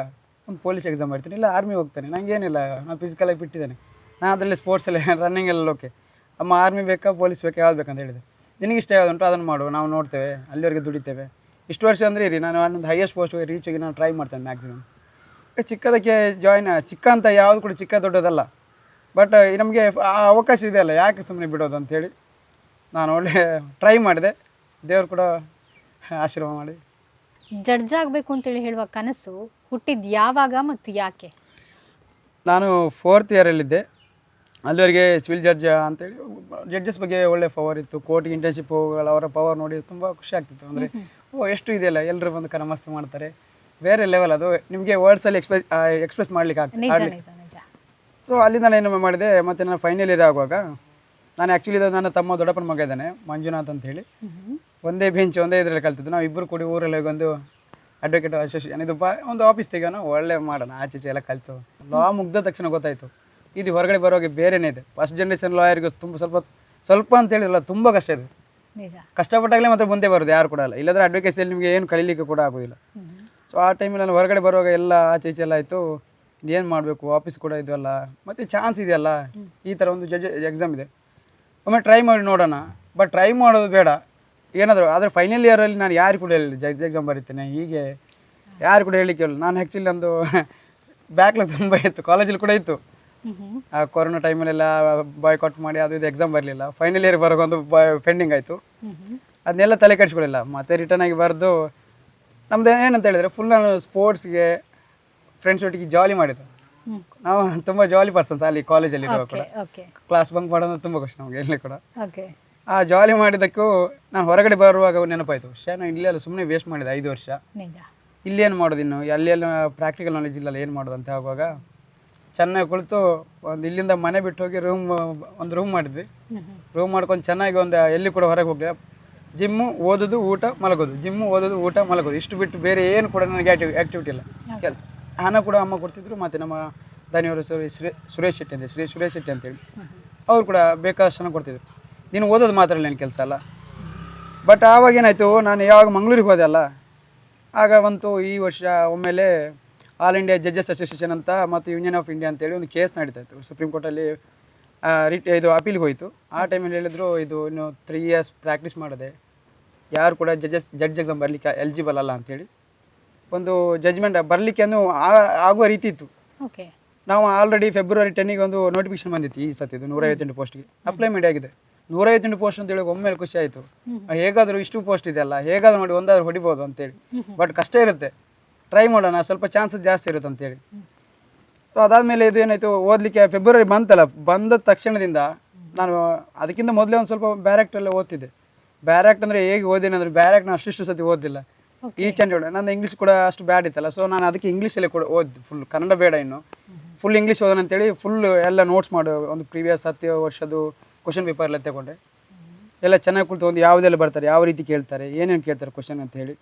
ಒಂದು ಪೊಲೀಸ್ ಎಕ್ಸಾಮ್ ಬರ್ತೀನಿ, ಇಲ್ಲ ಆರ್ಮಿ ಹೋಗ್ತಾನೆ, ನನಗೇನಿಲ್ಲ, ನಾನು ಫಿಸಿಕಲಾಗಿ ಬಿಟ್ಟಿದ್ದೇನೆ, ನಾನು ಅದರಲ್ಲಿ ಸ್ಪೋರ್ಟ್ಸಲ್ಲಿ ರನ್ನಿಂಗೆಲ್ಲ ಓಕೆ. ಅಮ್ಮ ಆರ್ಮಿ ಬೇಕಾ ಪೊಲೀಸ್ ಬೇಕಾ ಯಾವ್ದು ಬೇಕಂತ ಹೇಳಿದೆ. ನಿನಗೆ ಇಷ್ಟ ಯಾವ್ದು ಉಂಟು ಅದನ್ನು ಮಾಡು, ನಾವು ನೋಡ್ತೇವೆ, ಅಲ್ಲಿವರೆಗೆ ದುಡಿತೇವೆ, ಇಷ್ಟು ವರ್ಷ ಅಂದರೆ ಇರಿ, ನಾನು ಒಂದು ಹೈಯೆಸ್ಟ್ ಪೋಸ್ಟ್ಗೆ ರೀಚಾಗಿ ನಾನು ಟ್ರೈ ಮಾಡ್ತೇನೆ ಮ್ಯಾಕ್ಸಿಮಮ್. ಚಿಕ್ಕದಕ್ಕೆ ಚಿಕ್ಕ ಅಂತ ಯಾವುದು ಕೂಡ ಚಿಕ್ಕ ದೊಡ್ಡದಲ್ಲ, ಬಟ್ ನಮಗೆ ಆ ಅವಕಾಶ ಇದೆಯಲ್ಲ, ಯಾಕೆ ಸುಮ್ಮನೆ ಬಿಡೋದು ಅಂಥೇಳಿ ನಾನು ಒಳ್ಳೆ ಟ್ರೈ ಮಾಡಿದೆ. ದೇವರು ಕೂಡ ಆಶೀರ್ವಾದ ಮಾಡಿ. ಜಡ್ಜ್ ಆಗಬೇಕು ಅಂತೇಳಿ ಹೇಳುವ ಕನಸು ಹುಟ್ಟಿದ್ದು ಯಾವಾಗ ಮತ್ತು ಯಾಕೆ? ನಾನು 4th ಇಯರಲ್ಲಿದ್ದೆ, ಅಲ್ಲಿವರೆಗೆ ಸಿವಿಲ್ ಜಡ್ಜ್ ಅಂತೇಳಿ ಜಡ್ಜಸ್ ಬಗ್ಗೆ ಒಳ್ಳೆ ಪವರ್ ಇತ್ತು. ಕೋರ್ಟಿಗೆ ಇಂಟರ್ನ್ಶಿಪ್ ಹೋಗಲ್ಲ, ಅವರ ಪವರ್ ನೋಡಿ ತುಂಬ ಖುಷಿ ಆಗ್ತಿತ್ತು. ಅಂದರೆ ಎಷ್ಟು ಇದೆಯಲ್ಲ, ಎಲ್ಲರೂ ಬಂದು ಮಸ್ತ್ ಮಾಡ್ತಾರೆ, ಬೇರೆ ಲೆವೆಲ್ ಅದು. ನಿಮಗೆ ವರ್ಡ್ಸಲ್ಲಿ ಎಕ್ಸ್ಪ್ರೆಸ್ ಮಾಡ್ಲಿಕ್ಕೆ ಆಗ್ತದೆ. ಸೊ ಅಲ್ಲಿಂದ ನಾನು ಏನು ಮಾಡಿದೆ, ಮತ್ತು ನಾನು ಫೈನಲ್ ಇಯರ್ ಆಗುವಾಗ ನಾನು ಆ್ಯಕ್ಚುಲಿ ನನ್ನ ತಮ್ಮ ದೊಡ್ಡಪ್ಪನ ಮಗ ಇದ್ದಾನೆ ಮಂಜುನಾಥ್ ಅಂತೇಳಿ, ಒಂದೇ ಬೆಂಚ್ ಒಂದೇ ಇದರಲ್ಲಿ ಕಲ್ತಿದ್ದು. ನಾವು ಇಬ್ಬರು ಕೂಡಿ ಊರಲ್ಲಿ ಹೋಗಿ ಒಂದು ಅಡ್ವೊಕೇಟ್ ಅಸೋಸಿಯೇಷನ್ ಇದು ಒಂದು ಆಫೀಸ್ ತೆಗೋಣ, ಒಳ್ಳೆ ಮಾಡೋಣ, ಆಚೆ ಎಲ್ಲ ಕಲಿತು. ಲಾ ಮುಗ್ದ ತಕ್ಷಣ ಗೊತ್ತಾಯಿತು ಇದು ಹೊರಗಡೆ ಬರೋಗೆ ಬೇರೆನೇ ಇದೆ. ಫಸ್ಟ್ ಜನ್ರೇಷನ್ ಲಾಯರ್ಗೆ ತುಂಬ ಸ್ವಲ್ಪ ಅಂತ ಹೇಳಿದ್ರಲ್ಲ, ತುಂಬ ಕಷ್ಟ ಇದೆ. ಕಷ್ಟಪಟ್ಟಾಗಲೇ ಮಾತ್ರ ಮುಂದೆ ಬರೋದು, ಯಾರು ಕೂಡ ಅಲ್ಲ, ಇಲ್ಲಾಂದರೆ ಅಡ್ವೊಕೇಸಿಯಲ್ಲಿ ನಿಮಗೆ ಏನು ಕಲೀಲಿಕ್ಕೆ ಕೂಡ ಆಗೋದಿಲ್ಲ. ಸೊ ಆ ಟೈಮಲ್ಲಿ ನಾನು ಹೊರಗಡೆ ಬರುವಾಗ ಎಲ್ಲ ಆಚೆ ಎಲ್ಲ ಆಯಿತು, ಏನು ಮಾಡಬೇಕು, ಆಫೀಸ್ ಕೂಡ ಇದೆಯಲ್ಲ, ಮತ್ತು ಚಾನ್ಸ್ ಇದೆಯಲ್ಲ, ಈ ಥರ ಒಂದು ಜಡ್ಜ್ ಎಕ್ಸಾಮ್ ಇದೆ, ಒಮ್ಮೆ ಟ್ರೈ ಮಾಡಿ ನೋಡೋಣ. ಬಟ್ ಟ್ರೈ ಮಾಡೋದು ಬೇಡ ಏನಾದರೂ. ಆದರೆ ಫೈನಲ್ ಇಯರಲ್ಲಿ ನಾನು ಯಾರು ಕೂಡ ಹೇಳಿ ಜಡ್ಜ್ ಎಕ್ಸಾಮ್ ಬರೀತೇನೆ ಹೀಗೆ ಯಾರು ಕೂಡ ಹೇಳಲಿಕ್ಕೆ ಹೇಳಿ. ನಾನು ಆ್ಯಕ್ಚುಲಿ ಒಂದು ಬ್ಯಾಕ್ಲಾಗ್ ತುಂಬ ಇತ್ತು, ಕಾಲೇಜಲ್ಲಿ ಕೂಡ ಇತ್ತು. ಆ ಕೊರೋನಾ ಟೈಮಲ್ಲೆಲ್ಲ ಬಾಯ್ಕಾಟ್ ಮಾಡಿ ಅದು ಇದು ಎಕ್ಸಾಮ್ ಬರಲಿಲ್ಲ. ಫೈನಲ್ ಇಯರ್ ಬರೋಕೆ ಒಂದು ಪೆಂಡಿಂಗ್ ಆಯಿತು, ಅದನ್ನೆಲ್ಲ ತಲೆ ಕೆಡಿಸ್ಕೊಳ್ಳಿಲ್ಲ. ಮತ್ತೆ ರಿಟರ್ನ್ ಆಗಿ ಬರೆದು ನಮ್ದು ಏನಂತ ಹೇಳಿದರೆ ಫುಲ್ ನಾನು ಸ್ಪೋರ್ಟ್ಸ್ಗೆ ಫ್ರೆಂಡ್ಸ್ ಒಟ್ಟಿಗೆ ಜಾಲಿ ಮಾಡಿದ್ದು. ನಾವು ತುಂಬ ಜಾಲಿ ಪರ್ಸನ್ಸ್ ಅಲ್ಲಿ ಕಾಲೇಜಲ್ಲಿ ಇರುವಾಗ ಕೂಡ. ಕ್ಲಾಸ್ ಬಂಕ್ ಮಾಡೋದು ತುಂಬ ಖುಷಿ ನಮಗೆ ಎಲ್ಲಿ ಕೂಡ. ಆ ಜಾಲಿ ಮಾಡಿದ್ದಕ್ಕೂ ನಾನು ಹೊರಗಡೆ ಬರುವಾಗ ನೆನಪಾಯಿತು, ನಾನು ಇಲ್ಲೆಲ್ಲ ಸುಮ್ಮನೆ ವೇಸ್ಟ್ ಮಾಡಿದೆ 5 ವರ್ಷ, ಇಲ್ಲೇನು ಮಾಡೋದು, ಇನ್ನು ಅಲ್ಲೆಲ್ಲ ಪ್ರಾಕ್ಟಿಕಲ್ ನಾಲೆಜ್ ಇಲ್ಲಲ್ಲ, ಏನು ಮಾಡೋದು ಅಂತ ಆಗುವಾಗ ಚೆನ್ನಾಗಿ ಕುಳಿತು ಒಂದು ಇಲ್ಲಿಂದ ಮನೆ ಬಿಟ್ಟು ಹೋಗಿ ಒಂದು ರೂಮ್ ಮಾಡಿದ್ವಿ. ರೂಮ್ ಮಾಡ್ಕೊಂಡು ಚೆನ್ನಾಗಿ ಒಂದು ಎಲ್ಲಿ ಕೂಡ ಹೊರಗೆ ಹೋಗಲಿಲ್ಲ. ಜಿಮ್ಮು, ಓದೋದು, ಊಟ, ಮಲಗೋದು, ಜಿಮ್ಮು, ಓದೋದು, ಊಟ, ಮಲಗೋದು, ಇಷ್ಟು ಬಿಟ್ಟು ಬೇರೆ ಏನು ಕೂಡ ನನಗೆ ಆ್ಯಕ್ಟಿವಿಟಿ ಇಲ್ಲ. ಕೆಲಸ ಹಣ ಕೂಡ ಅಮ್ಮ ಕೊಡ್ತಿದ್ರು. ಮತ್ತು ನಮ್ಮ ದಾನಿಯವರು ಸುರೇಶ್ ಶೆಟ್ಟಿ ಅಂತ, ಸುರೇಶ್ ಶೆಟ್ಟಿ ಅಂತೇಳಿ, ಅವ್ರು ಕೂಡ ಬೇಕಾದಷ್ಟು ಹಣ ಕೊಡ್ತಿದ್ರು. ನೀನು ಓದೋದು ಮಾತ್ರ ಇಲ್ಲ, ಏನು ಕೆಲಸ ಅಲ್ಲ, ಬಟ್ ಆವಾಗ ಏನಾಯಿತು, ನಾನು ಯಾವಾಗ ಮಂಗಳೂರಿಗೆ ಹೋದೆ ಅಲ್ಲ, ಆಗ ಬಂತು ಈ ವರ್ಷ ಒಮ್ಮೆಲೆ ಆಲ್ ಇಂಡಿಯಾ ಜಡ್ಜಸ್ ಅಸೋಸಿಯೇಷನ್ ಅಂತ ಮತ್ತು ಯೂನಿಯನ್ ಆಫ್ ಇಂಡಿಯಾ ಅಂತೇಳಿ ಒಂದು ಕೇಸ್ ನಡೀತಾ ಇತ್ತು ಸುಪ್ರೀಂ ಕೋರ್ಟಲ್ಲಿ. ಇದು ಅಪೀಲ್ಗೆ ಹೋಯಿತು. ಆ ಟೈಮಲ್ಲಿ ಹೇಳಿದ್ರು, ಇದು ಇನ್ನು 3 years ಪ್ರಾಕ್ಟೀಸ್ ಮಾಡಿದೆ, ಯಾರು ಕೂಡ ಜಡ್ಜ್ ಎಕ್ಸಾಮ್ ಬರಲಿಕ್ಕೆ ಎಲಿಜಿಬಲ್ ಅಲ್ಲ ಅಂಥೇಳಿ ಒಂದು ಜಡ್ಜ್ಮೆಂಟ್ ಬರಲಿಕ್ಕೆ ಆಗುವ ರೀತಿ ಇತ್ತು. ಓಕೆ. ನಾವು ಆಲ್ರೆಡಿ February 10ಗೆ ಒಂದು ನೋಟಿಫಿಕೇಶನ್ ಬಂದಿತ್ತು ಈ ಸತಿ, ಇದು 158 ಪೋಸ್ಟ್ಗೆ ಅಪ್ಲೈ ಮಾಡಿ ಆಗಿದೆ. 158 ಪೋಸ್ಟ್ ಅಂತೇಳಿ ಒಮ್ಮೆಲೆ ಖುಷಿ ಆಯಿತು. ಹೇಗಾದರೂ ಇಷ್ಟು ಪೋಸ್ಟ್ ಇದೆಯಲ್ಲ, ಹೇಗಾದರೂ ಮಾಡಿ ಒಂದಾದ್ರೂ ಹೊಡಿಬೋದು ಅಂತೇಳಿ. ಬಟ್ ಕಷ್ಟ ಇರುತ್ತೆ, ಟ್ರೈ ಮಾಡೋಣ, ಸ್ವಲ್ಪ ಚಾನ್ಸಸ್ ಜಾಸ್ತಿ ಇರುತ್ತೆ ಅಂತೇಳಿ. ಸೊ ಅದಾದಮೇಲೆ ಇದು ಏನಾಯಿತು, ಓದಲಿಕ್ಕೆ ಫೆಬ್ರವರಿ ಬಂತಲ್ಲ, ಬಂದ ತಕ್ಷಣದಿಂದ ನಾನು ಅದಕ್ಕಿಂತ ಮೊದಲೇ ಒಂದು ಸ್ವಲ್ಪ ಬ್ಯಾರೆಕ್ಟಲ್ಲೇ ಓದ್ತಿದ್ದೆ. ಬ್ಯಾರೆಕ್ಟ್ ಅಂದರೆ ಹೇಗೆ ಓದಿನ ಅಂದರೆ, ಬ್ಯಾರೆಕ್ಟ್ ನಾನು ಅಷ್ಟು ಸತಿ ಓದಿಲ್ಲ. ಈಚ್ ಆ್ಯಂಡ್ ಎವ್ರಿ, ನನ್ನ ಇಂಗ್ಲೀಷ್ ಕೂಡ ಅಷ್ಟು ಬ್ಯಾಡ್ ಇತ್ತಲ್ಲ, ಸೊ ನಾನು ಅದಕ್ಕೆ ಇಂಗ್ಲೀಷಲ್ಲೇ ಕೂಡ ಓದಿದ್ದು. ಫುಲ್ ಕನ್ನಡ ಬೇಡ, ಇನ್ನು ಫುಲ್ ಇಂಗ್ಲೀಷ್ ಓದೋಣ ಅಂತೇಳಿ ಫುಲ್ ಎಲ್ಲ ನೋಟ್ಸ್ ಮಾಡು, ಒಂದು ಪ್ರೀವಿಯಸ್ 10 ವರ್ಷದ್ದು ಕ್ವಶನ್ ಪೇಪರ್ ಎಲ್ಲ ತಗೊಂಡೆ. ಎಲ್ಲ ಚೆನ್ನಾಗಿ ಕುಳಿತು ಒಂದು ಯಾವುದೆಲ್ಲ ಬರ್ತಾರೆ, ಯಾವ ರೀತಿ ಕೇಳ್ತಾರೆ, ಏನೇನು ಕೇಳ್ತಾರೆ ಕ್ವಶನ್ ಅಂತ ಹೇಳಿ.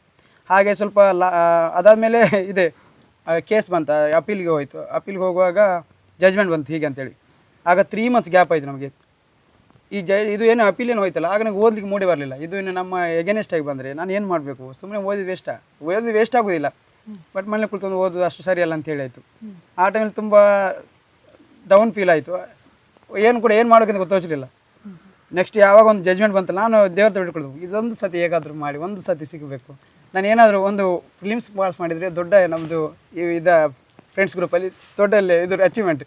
ಹಾಗೆ ಸ್ವಲ್ಪ ಅದಾದಮೇಲೆ ಇದೆ ಕೇಸ್ ಬಂತ, ಅಪೀಲ್ಗೆ ಹೋಯಿತು. ಅಪೀಲ್ಗೆ ಹೋಗುವಾಗ ಜಜ್ಮೆಂಟ್ ಬಂತು ಹೀಗೆ ಅಂತೇಳಿ. ಆಗ 3 months ಗ್ಯಾಪ್ ಆಯಿತು ನಮಗೆ. ಇದು ಏನು ಅಪೀಲ್ ಏನು ಹೋಯ್ತಲ್ಲ, ಆಗ ನನಗೆ ಓದಲಿಕ್ಕೆ ಮೂಡಿ ಬರಲಿಲ್ಲ. ಇದು ಇನ್ನು ನಮ್ಮ ಎಗೇನೆಸ್ಟ್ ಆಗಿ ಬಂದರೆ ನಾನು ಏನು ಮಾಡಬೇಕು, ಸುಮ್ಮನೆ ಓದಿ ವೇಸ್ಟ್ ಆಗೋದಿಲ್ಲ. ಬಟ್ ಮನೇಲಿ ಕುಳಿತೊಂದು ಓದೋದು ಅಷ್ಟು ಸರಿಯಲ್ಲ ಅಂತ ಹೇಳಿ ಆಯಿತು. ಆ ಟೈಮಲ್ಲಿ ತುಂಬ ಡೌನ್ ಫೀಲ್ ಆಯಿತು. ಏನು ಮಾಡೋಕ್ಕಿಂತ ಗೊತ್ತಾಗಲಿಲ್ಲ. ನೆಕ್ಸ್ಟ್ ಯಾವಾಗ ಒಂದು ಜಜ್ಮೆಂಟ್ ಬಂತಲ್ಲ, ನಾನು ದೇವ್ರ ಬಿಟ್ಕೊಳ್ದು, ಇದೊಂದು ಸತಿ ಹೇಗಾದರೂ ಮಾಡಿ ಒಂದು ಸತಿ ಸಿಗಬೇಕು. ನಾನು ಏನಾದರೂ ಒಂದು ಫಿಲಿಮ್ಸ್ ಪಾಸ್ ಮಾಡಿದರೆ ದೊಡ್ಡ ನಮ್ಮದು ಫ್ರೆಂಡ್ಸ್ ಗ್ರೂಪಲ್ಲಿ ದೊಡ್ಡಲ್ಲೇ ಇದು ಅಚೀವ್ಮೆಂಟ್.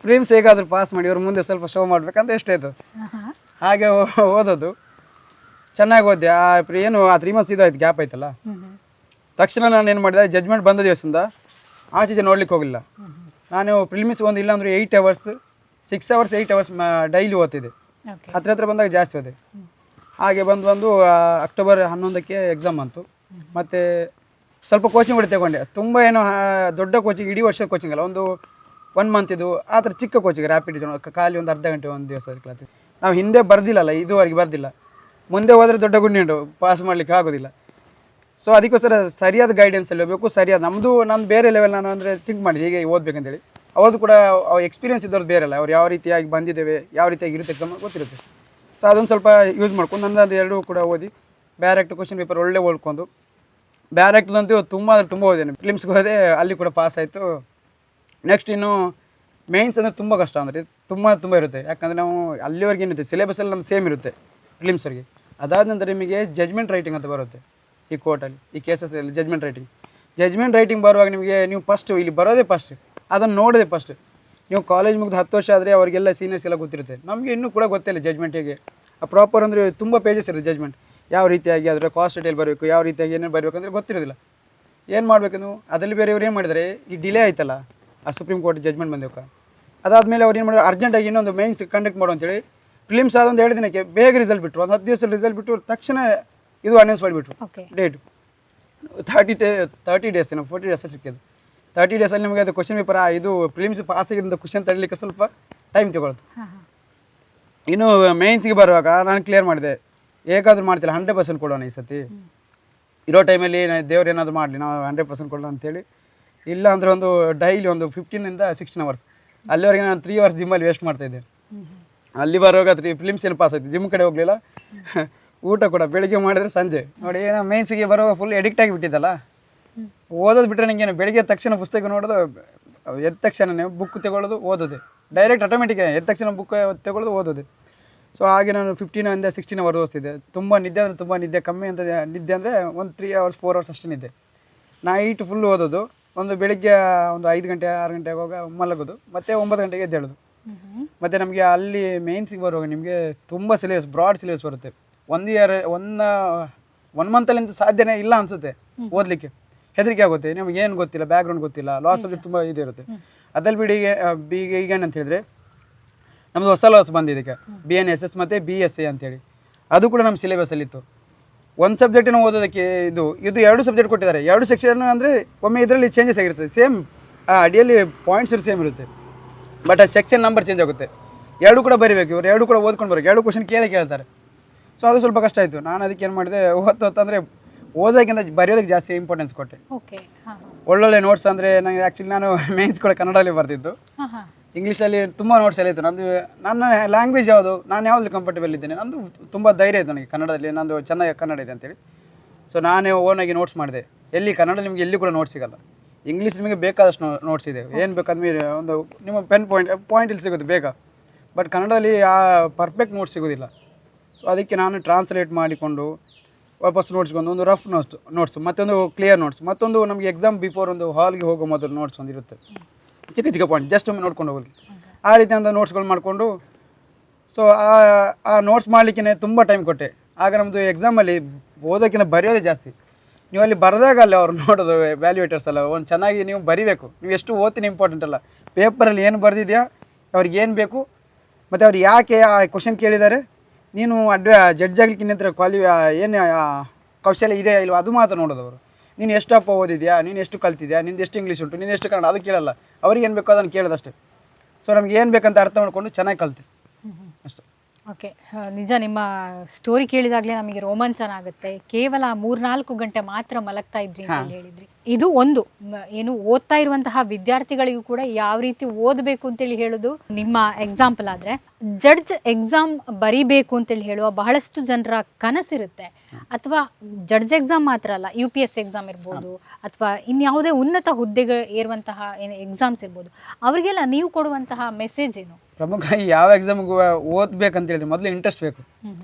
ಫಿಲಿಮ್ಸ್ ಹೇಗಾದರೂ ಪಾಸ್ ಮಾಡಿ ಅವ್ರ ಮುಂದೆ ಸ್ವಲ್ಪ ಶೋ ಮಾಡಬೇಕಂತ ಎಷ್ಟಾಯಿತು. ಹಾಗೆ ಓದೋದು ಚೆನ್ನಾಗಿ ಓದ್ದೆ. ಏನು ಆ 3 months ಇದಾಯ್ತು, ಗ್ಯಾಪ್ ಆಯ್ತಲ್ಲ, ತಕ್ಷಣ ನಾನು ಏನು ಮಾಡಿದೆ, ಜಜ್ಮೆಂಟ್ ಬಂದ ದಿವಸದಿಂದ ಆಚೀಚೆ ನೋಡ್ಲಿಕ್ಕೆ ಹೋಗಲಿಲ್ಲ. ನಾನು ಪ್ರಿಲಿಮ್ಸ್ ಒಂದು ಇಲ್ಲ ಅಂದರೆ 8 hours 6 hours 8 hours ಡೈಲಿ ಓದ್ತಿದ್ದೆ. ಹತ್ರ ಬಂದಾಗ ಜಾಸ್ತಿ ಹೋದೆ. ಹಾಗೆ ಬಂದು ಅಕ್ಟೋಬರ್ 11ಕ್ಕೆ ಎಕ್ಸಾಮ್ ಬಂತು. ಮತ್ತು ಸ್ವಲ್ಪ ಕೋಚಿಂಗ್ ಕೂಡ ತಗೊಂಡೆ. ತುಂಬ ಏನು ದೊಡ್ಡ ಕೋಚಿಂಗ್, ಇಡೀ ವರ್ಷದ ಕೋಚಿಂಗ್ ಅಲ್ಲ, ಒಂದು 1 month ಇದು ಆ ಥರ ಚಿಕ್ಕ ಕೋಚಿಂಗ್, ರ್ಯಾಪಿಡ್ ಖಾಲಿ ಒಂದು ಅರ್ಧ ಗಂಟೆ ಒಂದು ದಿವಸ ಕ್ಲಾಸ್. ನಾವು ಹಿಂದೆ ಬರ್ದಿಲ್ಲಲ್ಲ, ಇದುವರೆಗೆ ಬರ್ದಿಲ್ಲ. ಮುಂದೆ ಹೋದರೆ ದೊಡ್ಡ ಗುಂಡಿ ಉಂಟು, ಪಾಸ್ ಮಾಡಲಿಕ್ಕೆ ಆಗೋದಿಲ್ಲ. ಸೊ ಅದಕ್ಕೋಸ್ಕರ ಸರಿಯಾದ ಗೈಡೆನ್ಸಲ್ಲಿ ಹೋಗಬೇಕು. ಸರಿಯಾದ ನಂದು ಬೇರೆ ಲೆವೆಲ್, ನಾನು ಅಂದರೆ ಥಿಂಕ್ ಮಾಡಿ ಹೀಗೆ ಓದಬೇಕಂತೇಳಿ. ಅವತ್ತು ಕೂಡ ಎಕ್ಸ್ಪೀರಿಯನ್ಸ್ ಇದ್ದವ್ರು ಬೇರೆ ಅಲ್ಲ, ಅವ್ರು ಯಾವ ರೀತಿಯಾಗಿ ಬಂದಿದ್ದೇವೆ, ಯಾವ ರೀತಿಯಾಗಿ ಇರುತ್ತೆ ಎಕ್ಸಾಮ್ ಗೊತ್ತಿರುತ್ತೆ. ಸೊ ಅದೊಂದು ಸ್ವಲ್ಪ ಯೂಸ್ ಮಾಡ್ಕೊಂಡು ನನ್ನದು ಎರಡೂ ಕೂಡ ಓದಿ, ಬ್ಯಾರೆಕ್ಟ್ ಕ್ವಶನ್ ಪೇಪರ್ ಒಳ್ಳೆ ಓದ್ಕೊಂಡು, ಬ್ಯಾರೆಕ್ಟ್ದಂತೂ ತುಂಬ ಓದಿದ್ದೇನೆ. ಫಿಲಿಮ್ಸ್ಗೆ ಹೋದೆ, ಅಲ್ಲಿ ಕೂಡ ಪಾಸ್ ಆಯಿತು. ನೆಕ್ಸ್ಟ್ ಇನ್ನು ಮೇನ್ಸ್ ಅಂದರೆ ತುಂಬ ಕಷ್ಟ, ಅಂದರೆ ತುಂಬ ಇರುತ್ತೆ. ಯಾಕಂದರೆ ನಾವು ಅಲ್ಲಿವರೆಗೆ ಏನಿರುತ್ತೆ ಸಿಲೆಬಸ್ಸಲ್ಲಿ ನಮ್ಗೆ ಸೇಮ್ ಇರುತ್ತೆ ಫಿಲಿಮ್ಸರಿಗೆ. ಅದಾದ ನಂತರ ನಿಮಗೆ ಜಜ್ಮೆಂಟ್ ರೈಟಿಂಗ್ ಅಂತ ಬರುತ್ತೆ ಈ ಕೋರ್ಟಲ್ಲಿ, ಈ ಕೇಸಸ್ಸಲ್ಲಿ ಜಜ್ಮೆಂಟ್ ರೈಟಿಂಗ್ ಬರುವಾಗ ನಿಮಗೆ ನೀವು ಇಲ್ಲಿ ಬರೋದೇ ಫಸ್ಟ್, ಅದನ್ನು ನೋಡೋದೇ ಫಸ್ಟ್. ನೀವು ಕಾಲೇಜ್ ಮುಗಿದು 10 ವರ್ಷ ಆದರೆ ಅವರಿಗೆಲ್ಲ ಸೀನಿಯರ್ಸ್ ಎಲ್ಲ ಗೊತ್ತಿರುತ್ತೆ. ನಮಗೆ ಇನ್ನೂ ಕೂಡ ಗೊತ್ತಿಲ್ಲ ಜಜ್ಮೆಂಟ್ ಹೇಗೆ ಪ್ರಾಪರ್ ಅಂದರೆ ತುಂಬ ಪೇಜಸ್ ಇರುತ್ತೆ ಜಜ್ಮೆಂಟ್. ಯಾವ ರೀತಿಯಾಗಿ ಅದರ ಕಾಸ್ಟ್ ಡೀಟೇಲ್ ಬರಬೇಕು, ಯಾವ ರೀತಿಯಾಗಿ ಏನೇನು ಬರಬೇಕಂದ್ರೆ ಗೊತ್ತಿರೋದಿಲ್ಲ. ಏನು ಮಾಡಬೇಕು ನೀವು, ಅದರಲ್ಲಿ ಬೇರೆಯವ್ರು ಏನು ಮಾಡಿದ್ದಾರೆ, ಈ ಡಿಲೇ ಆಯ್ತಲ್ಲ ಆ ಸುಪ್ರೀಂ ಕೋರ್ಟ್ ಜಜ್ಮೆಂಟ್ ಬಂದಕ್ಕೆ, ಅದಾದಮೇಲೆ ಅವ್ರು ಏನು ಮಾಡಿದ್ರು, ಅರ್ಜೆಂಟಾಗಿ ಇನ್ನೊಂದು ಮೇನ್ಸ್ ಕಂಡಕ್ಟ್ ಮಾಡೋ ಅಂತೇಳಿ ಫಿಲಿಮ್ಸ್ ಆದ ಒಂದು 2 ದಿನಕ್ಕೆ ಬೇಗ ರಿಸಲ್ಟ್ ಬಿಟ್ಟರು. ಒಂದು 10 ದಿವಸ ರಿಸಲ್ಟ್ ಬಿಟ್ಟು ತಕ್ಷಣ ಇದು ಅನೌನ್ಸ್ ಮಾಡಿಬಿಟ್ರು ಡೇಟ್. 30 days 40 days ಸಿಕ್ಕಿದ್ದು. 30 days ನಿಮಗೆ ಅದು ಕ್ವಶನ್ ಪೇಪರ್ ಇದು ಫಿಲಿಮ್ಸ್ ಪಾಸ್ ಆಗಿದ್ದ ಕ್ವಶನ್ ತಡಲಿಕ್ಕೆ ಸ್ವಲ್ಪ ಟೈಮ್ ತಗೊಳ್ತು. ಇನ್ನು ಮೇನ್ಸ್ಗೆ ಬರುವಾಗ ನಾನು ಕ್ಲಿಯರ್ ಮಾಡಿದೆ, ಹೇಗಾದರೂ ಮಾಡ್ತಿಲ್ಲ, 100% ಕೊಡೋಣ ಈ ಸತಿ. ಇರೋ ಟೈಮಲ್ಲಿ ದೇವ್ರು ಏನಾದರೂ ಮಾಡಲಿ, ನಾವು 100% ಕೊಡೋಣ ಅಂತೇಳಿ. ಇಲ್ಲ ಅಂದರೆ ಒಂದು ಡೈಲಿ ಒಂದು 15 to 16 hours, ಅಲ್ಲಿವರೆಗೆ ನಾನು 3 hours ಜಿಮ್ಮಲ್ಲಿ ವೇಸ್ಟ್ ಮಾಡ್ತಾಯಿದ್ದೆ. ಅಲ್ಲಿ ಬರುವಾಗ ಫಿಲಿಮ್ಸ್ ಏನು ಪಾಸ್ ಆಯಿತು, ಜಿಮ್ ಕಡೆ ಹೋಗಲಿಲ್ಲ. ಊಟ ಕೂಡ ಬೆಳಿಗ್ಗೆ ಮಾಡಿದ್ರೆ ಸಂಜೆ ನೋಡಿ. ಏನೋ ಮೇನ್ಸಿಗೆ ಬರುವಾಗ ಫುಲ್ ಎಡಿಕ್ಟ್ ಆಗಿಬಿಟ್ಟಿದ್ದಲ್ಲ, ಓದೋದು ಬಿಟ್ಟರೆ ನನಗೇನು, ಬೆಳಿಗ್ಗೆ ತಕ್ಷಣ ಪುಸ್ತಕ ನೋಡೋದು, ಎದ್ದ ತಕ್ಷಣ ಬುಕ್ ತಗೊಳ್ಳೋದು, ಓದೋದೆ ಡೈರೆಕ್ಟ್ ಆಟೋಮೆಟಿಕ್. ಎದ್ದ ತಕ್ಷಣ ಬುಕ್ ತಗೊಳ್ಳೋದು, ಓದೋದೆ. ಸೊ ಹಾಗೆ ನಾನು 15 to 16 hours ಓದಿಸಿದ್ದೆ. ತುಂಬ ನಿದ್ದೆ ಕಮ್ಮಿ ಅಂತ. ನಿದ್ದೆ ಅಂದರೆ ಒಂದು 3 hours 4 hours ಅಷ್ಟೇ ನಿದ್ದೆ. ನೈಟ್ ಫುಲ್ ಓದೋದು. ಒಂದು ಬೆಳಿಗ್ಗೆ ಒಂದು 5 ಗಂಟೆ 6 ಗಂಟೆಗೆ ಹೋಗ ಮಲಗೋದು, ಮತ್ತು 9 ಗಂಟೆಗೆ ಎದ್ದೇಳೋದು. ಮತ್ತು ನಮಗೆ ಅಲ್ಲಿ ಮೇನ್ಸಿಗೆ ಬರುವಾಗ ನಿಮಗೆ ತುಂಬ ಬ್ರಾಡ್ ಸಿಲೆಬಸ್ ಬರುತ್ತೆ. 1 ಮಂತಲ್ಲಿಂತ ಸಾಧ್ಯನೇ ಇಲ್ಲ ಅನಿಸುತ್ತೆ ಓದಲಿಕ್ಕೆ. ಹೆದರಿಕೆ ಆಗುತ್ತೆ, ನಿಮಗೆ ಏನು ಗೊತ್ತಿಲ್ಲ, ಬ್ಯಾಕ್ಗ್ರೌಂಡ್ ಗೊತ್ತಿಲ್ಲ, ಲಾಸ್ ಸಬ್ಜೆಕ್ಟ್ ತುಂಬ ಇದಿರುತ್ತೆ. ಅದಲ್ಲಿ ಈಗ ಏನಂತ ಹೇಳಿದ್ರೆ, ನಮ್ಮದು ಹೊಸ ಲಾಸ್ ಬಂದಿದೆ ಈಗ, BNSS ಮತ್ತು BSA ಅಂತೇಳಿ. ಅದು ಕೂಡ ನಮ್ಮ ಸಿಲೆಬಸ್ಸಲ್ಲಿತ್ತು. ಒಂದು ಸಬ್ಜೆಕ್ಟನ್ನು ಓದೋದಕ್ಕೆ ಇದು 2 ಸಬ್ಜೆಕ್ಟ್ ಕೊಟ್ಟಿದ್ದಾರೆ. 2 ಸೆಕ್ಷನ್ ಅಂದರೆ ಒಮ್ಮೆ ಇದರಲ್ಲಿ ಚೇಂಜಸ್ ಆಗಿರ್ತದೆ. ಸೇಮ್ ಅಡಿಯಲ್ಲಿ ಪಾಯಿಂಟ್ಸ್ ಸೇಮ್ ಇರುತ್ತೆ, ಬಟ್ ಆ ಸೆಕ್ಷನ್ ನಂಬರ್ ಚೇಂಜ್ ಆಗುತ್ತೆ. 2 ಕೂಡ ಬರೀಬೇಕು, ಇವರು 2 ಕೂಡ ಓದ್ಕೊಂಡು ಬರೋಕೆ 2 ಕ್ವಶನ್ ಕೇಳ್ತಾರೆ. ಸೊ ಅದು ಸ್ವಲ್ಪ ಕಷ್ಟ ಆಯಿತು. ನಾನು ಅದಕ್ಕೆ ಏನು ಮಾಡಿದೆ, ಹೊತ್ತಂದರೆ ಓದೋಕ್ಕಿಂತ ಬರೆಯೋದಕ್ಕೆ ಜಾಸ್ತಿ ಇಂಪಾರ್ಟೆನ್ಸ್ ಕೊಟ್ಟೆ. ಒಳ್ಳೊಳ್ಳೆ ನೋಟ್ಸ್ ಅಂದರೆ ನನಗೆ ಆ್ಯಕ್ಚುಲಿ ನಾನು ಮೇನ್ಸ್ ಕೂಡ ಕನ್ನಡದಲ್ಲಿ ಬರ್ತಿದ್ದು. ಇಂಗ್ಲೀಷಲ್ಲಿ ತುಂಬ ನೋಟ್ಸ್ ಎಲ್ಲ ಇತ್ತು. ನಂದು ನನ್ನ ಲ್ಯಾಂಗ್ವೇಜ್ ಯಾವುದು, ನಾನು ಯಾವುದು ಕಂಫರ್ಟಬಲ್ ಇದ್ದೇನೆ, ನಂದು ತುಂಬ ಧೈರ್ಯ ಇತ್ತು ನನಗೆ ಕನ್ನಡದಲ್ಲಿ, ನಂದು ಚೆನ್ನಾಗಿ ಕನ್ನಡ ಇದೆ ಅಂತೇಳಿ. ಸೊ ನಾನೇ ಓನಾಗಿ ನೋಟ್ಸ್ ಮಾಡಿದೆ. ಎಲ್ಲಿ ಕನ್ನಡ ನಿಮಗೆ ಎಲ್ಲಿ ಕೂಡ ನೋಟ್ಸ್ ಸಿಗಲ್ಲ, ಇಂಗ್ಲೀಷ್ ನಿಮಗೆ ಬೇಕಾದಷ್ಟು ನೋಟ್ಸ್ ಇದೆ, ಏನು ಬೇಕಾದ್ಮೇಲೆ ಒಂದು ನಿಮ್ಮ ಪೆನ್ ಪಾಯಿಂಟ್ ಇಲ್ಲಿ ಸಿಗುತ್ತೆ ಬೇಗ. ಬಟ್ ಕನ್ನಡದಲ್ಲಿ ಆ ಪರ್ಫೆಕ್ಟ್ ನೋಟ್ಸ್ ಸಿಗೋದಿಲ್ಲ. ಸೊ ಅದಕ್ಕೆ ನಾನು ಟ್ರಾನ್ಸ್ಲೇಟ್ ಮಾಡಿಕೊಂಡು ವಾಪಸ್ ನೋಟ್ಸ್ಕೊಂಡು ಒಂದು ರಫ್ ನೋಟ್ಸ್ ಮತ್ತೊಂದು ಕ್ಲಿಯರ್ ನೋಟ್ಸ್, ಮತ್ತೊಂದು ನಮಗೆ ಎಕ್ಸಾಮ್ ಬಿಫೋರ್ ಒಂದು ಹಾಲ್ಗೆ ಹೋಗೋ ಮೊದಲು ನೋಟ್ಸ್ ಒಂದು ಇರುತ್ತೆ, ಚಿಕ್ಕ ಚಿಕ್ಕ ಪಾಯಿಂಟ್ ಜಸ್ಟ್ ಒಮ್ಮೆ ನೋಡ್ಕೊಂಡು ಹೋಗಿ ಆ ರೀತಿಯಾದ ನೋಟ್ಸ್ಗಳು ಮಾಡಿಕೊಂಡು. ಸೊ ಆ ನೋಟ್ಸ್ ಮಾಡಲಿಕ್ಕೆ ತುಂಬ ಟೈಮ್ ಕೊಟ್ಟೆ. ಆಗ ನಮ್ಮದು ಎಕ್ಸಾಮಲ್ಲಿ ಓದೋಕ್ಕಿಂತ ಬರೆಯೋದೇ ಜಾಸ್ತಿ. ನೀವು ಅಲ್ಲಿ ಬರೆದಾಗ ಅಲ್ಲಿ ಅವ್ರು ನೋಡೋದು ವ್ಯಾಲ್ಯೂಯೇಟರ್ಸ್ ಎಲ್ಲ ಒಂದು ಚೆನ್ನಾಗಿ ನೀವು ಬರಿಬೇಕು. ನೀವು ಎಷ್ಟು ಓದ್ತೀನಿ ಇಂಪಾರ್ಟೆಂಟ್ ಅಲ್ಲ, ಪೇಪರಲ್ಲಿ ಏನು ಬರೆದಿದೆಯಾ, ಅವ್ರಿಗೆ ಏನು ಬೇಕು, ಮತ್ತು ಅವ್ರು ಯಾಕೆ ಆ ಕ್ವಶನ್ ಕೇಳಿದ್ದಾರೆ, ನೀನು ಜಡ್ಜ್ ಆಗಲಿಕ್ಕೆ ನಿಂತರ ಏನು ಕೌಶಲ್ಯ ಇದೆ ಇಲ್ವ ಅದು ಮಾತ್ರ ನೋಡೋದು ಅವರು. ನೀನು ಎಷ್ಟಪ್ಪ ಓದಿದ್ಯಾ, ನೀನು ಎಷ್ಟು ಕಲ್ತಿದ್ಯಾ, ನಿಂದು ಎಷ್ಟು ಇಂಗ್ಲೀಷ್ ಉಂಟು, ನೀನು ಎಷ್ಟು ಕನ್ನಡ, ಅದು ಕೇಳಲ್ಲ. ಅವ್ರಿಗೆ ಏನು ಬೇಕೋ ಅದನ್ನು ಕೇಳೋದಷ್ಟೇ. ಸೊ ನಮ್ಗೆ ಏನು ಬೇಕಂತ ಅರ್ಥ ಮಾಡ್ಕೊಂಡು ಚೆನ್ನಾಗಿ ಕಲ್ತೆ ಅಷ್ಟೇ. ಓಕೆ, ನಿಜ ನಿಮ್ಮ ಸ್ಟೋರಿ ಕೇಳಿದಾಗಲೇ ನಮಗೆ ರೋಮಾಂಚನ ಆಗುತ್ತೆ. ಕೇವಲ 3-4 ಗಂಟೆ ಮಾತ್ರ ಮಲಗ್ತಾ ಇದ್ರಿ ಅಂತ ಹೇಳಿದ್ರಿ. ಇದು ಒಂದು ಏನು ಓದ್ತಾ ಇರುವಂತಹ ವಿದ್ಯಾರ್ಥಿಗಳಿಗೂ ಕೂಡ ಯಾವ ರೀತಿ ಓದಬೇಕು ಅಂತೇಳಿ ಹೇಳೋದು ನಿಮ್ಮ ಎಕ್ಸಾಂಪಲ್. ಆದರೆ ಜಡ್ಜ್ ಎಕ್ಸಾಮ್ ಬರೀಬೇಕು ಅಂತೇಳಿ ಹೇಳುವ ಬಹಳಷ್ಟು ಜನರ ಕನಸಿರುತ್ತೆ. ಅಥವಾ ಜಡ್ಜ್ ಎಕ್ಸಾಮ್ ಮಾತ್ರ ಅಲ್ಲ, UPSC ಎಕ್ಸಾಮ್ ಇರ್ಬೋದು ಅಥವಾ ಇನ್ಯಾವುದೇ ಉನ್ನತ ಹುದ್ದೆಗಳು ಏರುವಂತಹ ಏನು ಎಕ್ಸಾಮ್ಸ್ ಇರ್ಬೋದು, ಅವರಿಗೆಲ್ಲ ನೀವು ಕೊಡುವಂತಹ ಮೆಸೇಜ್ ಏನು? ಪ್ರಮುಖ ಯಾವ ಎಕ್ಸಾಮ್ಗೆ ಓದ್ಬೇಕಂತ ಹೇಳಿದ್ರೆ ಮೊದಲು ಇಂಟ್ರೆಸ್ಟ್ ಬೇಕು.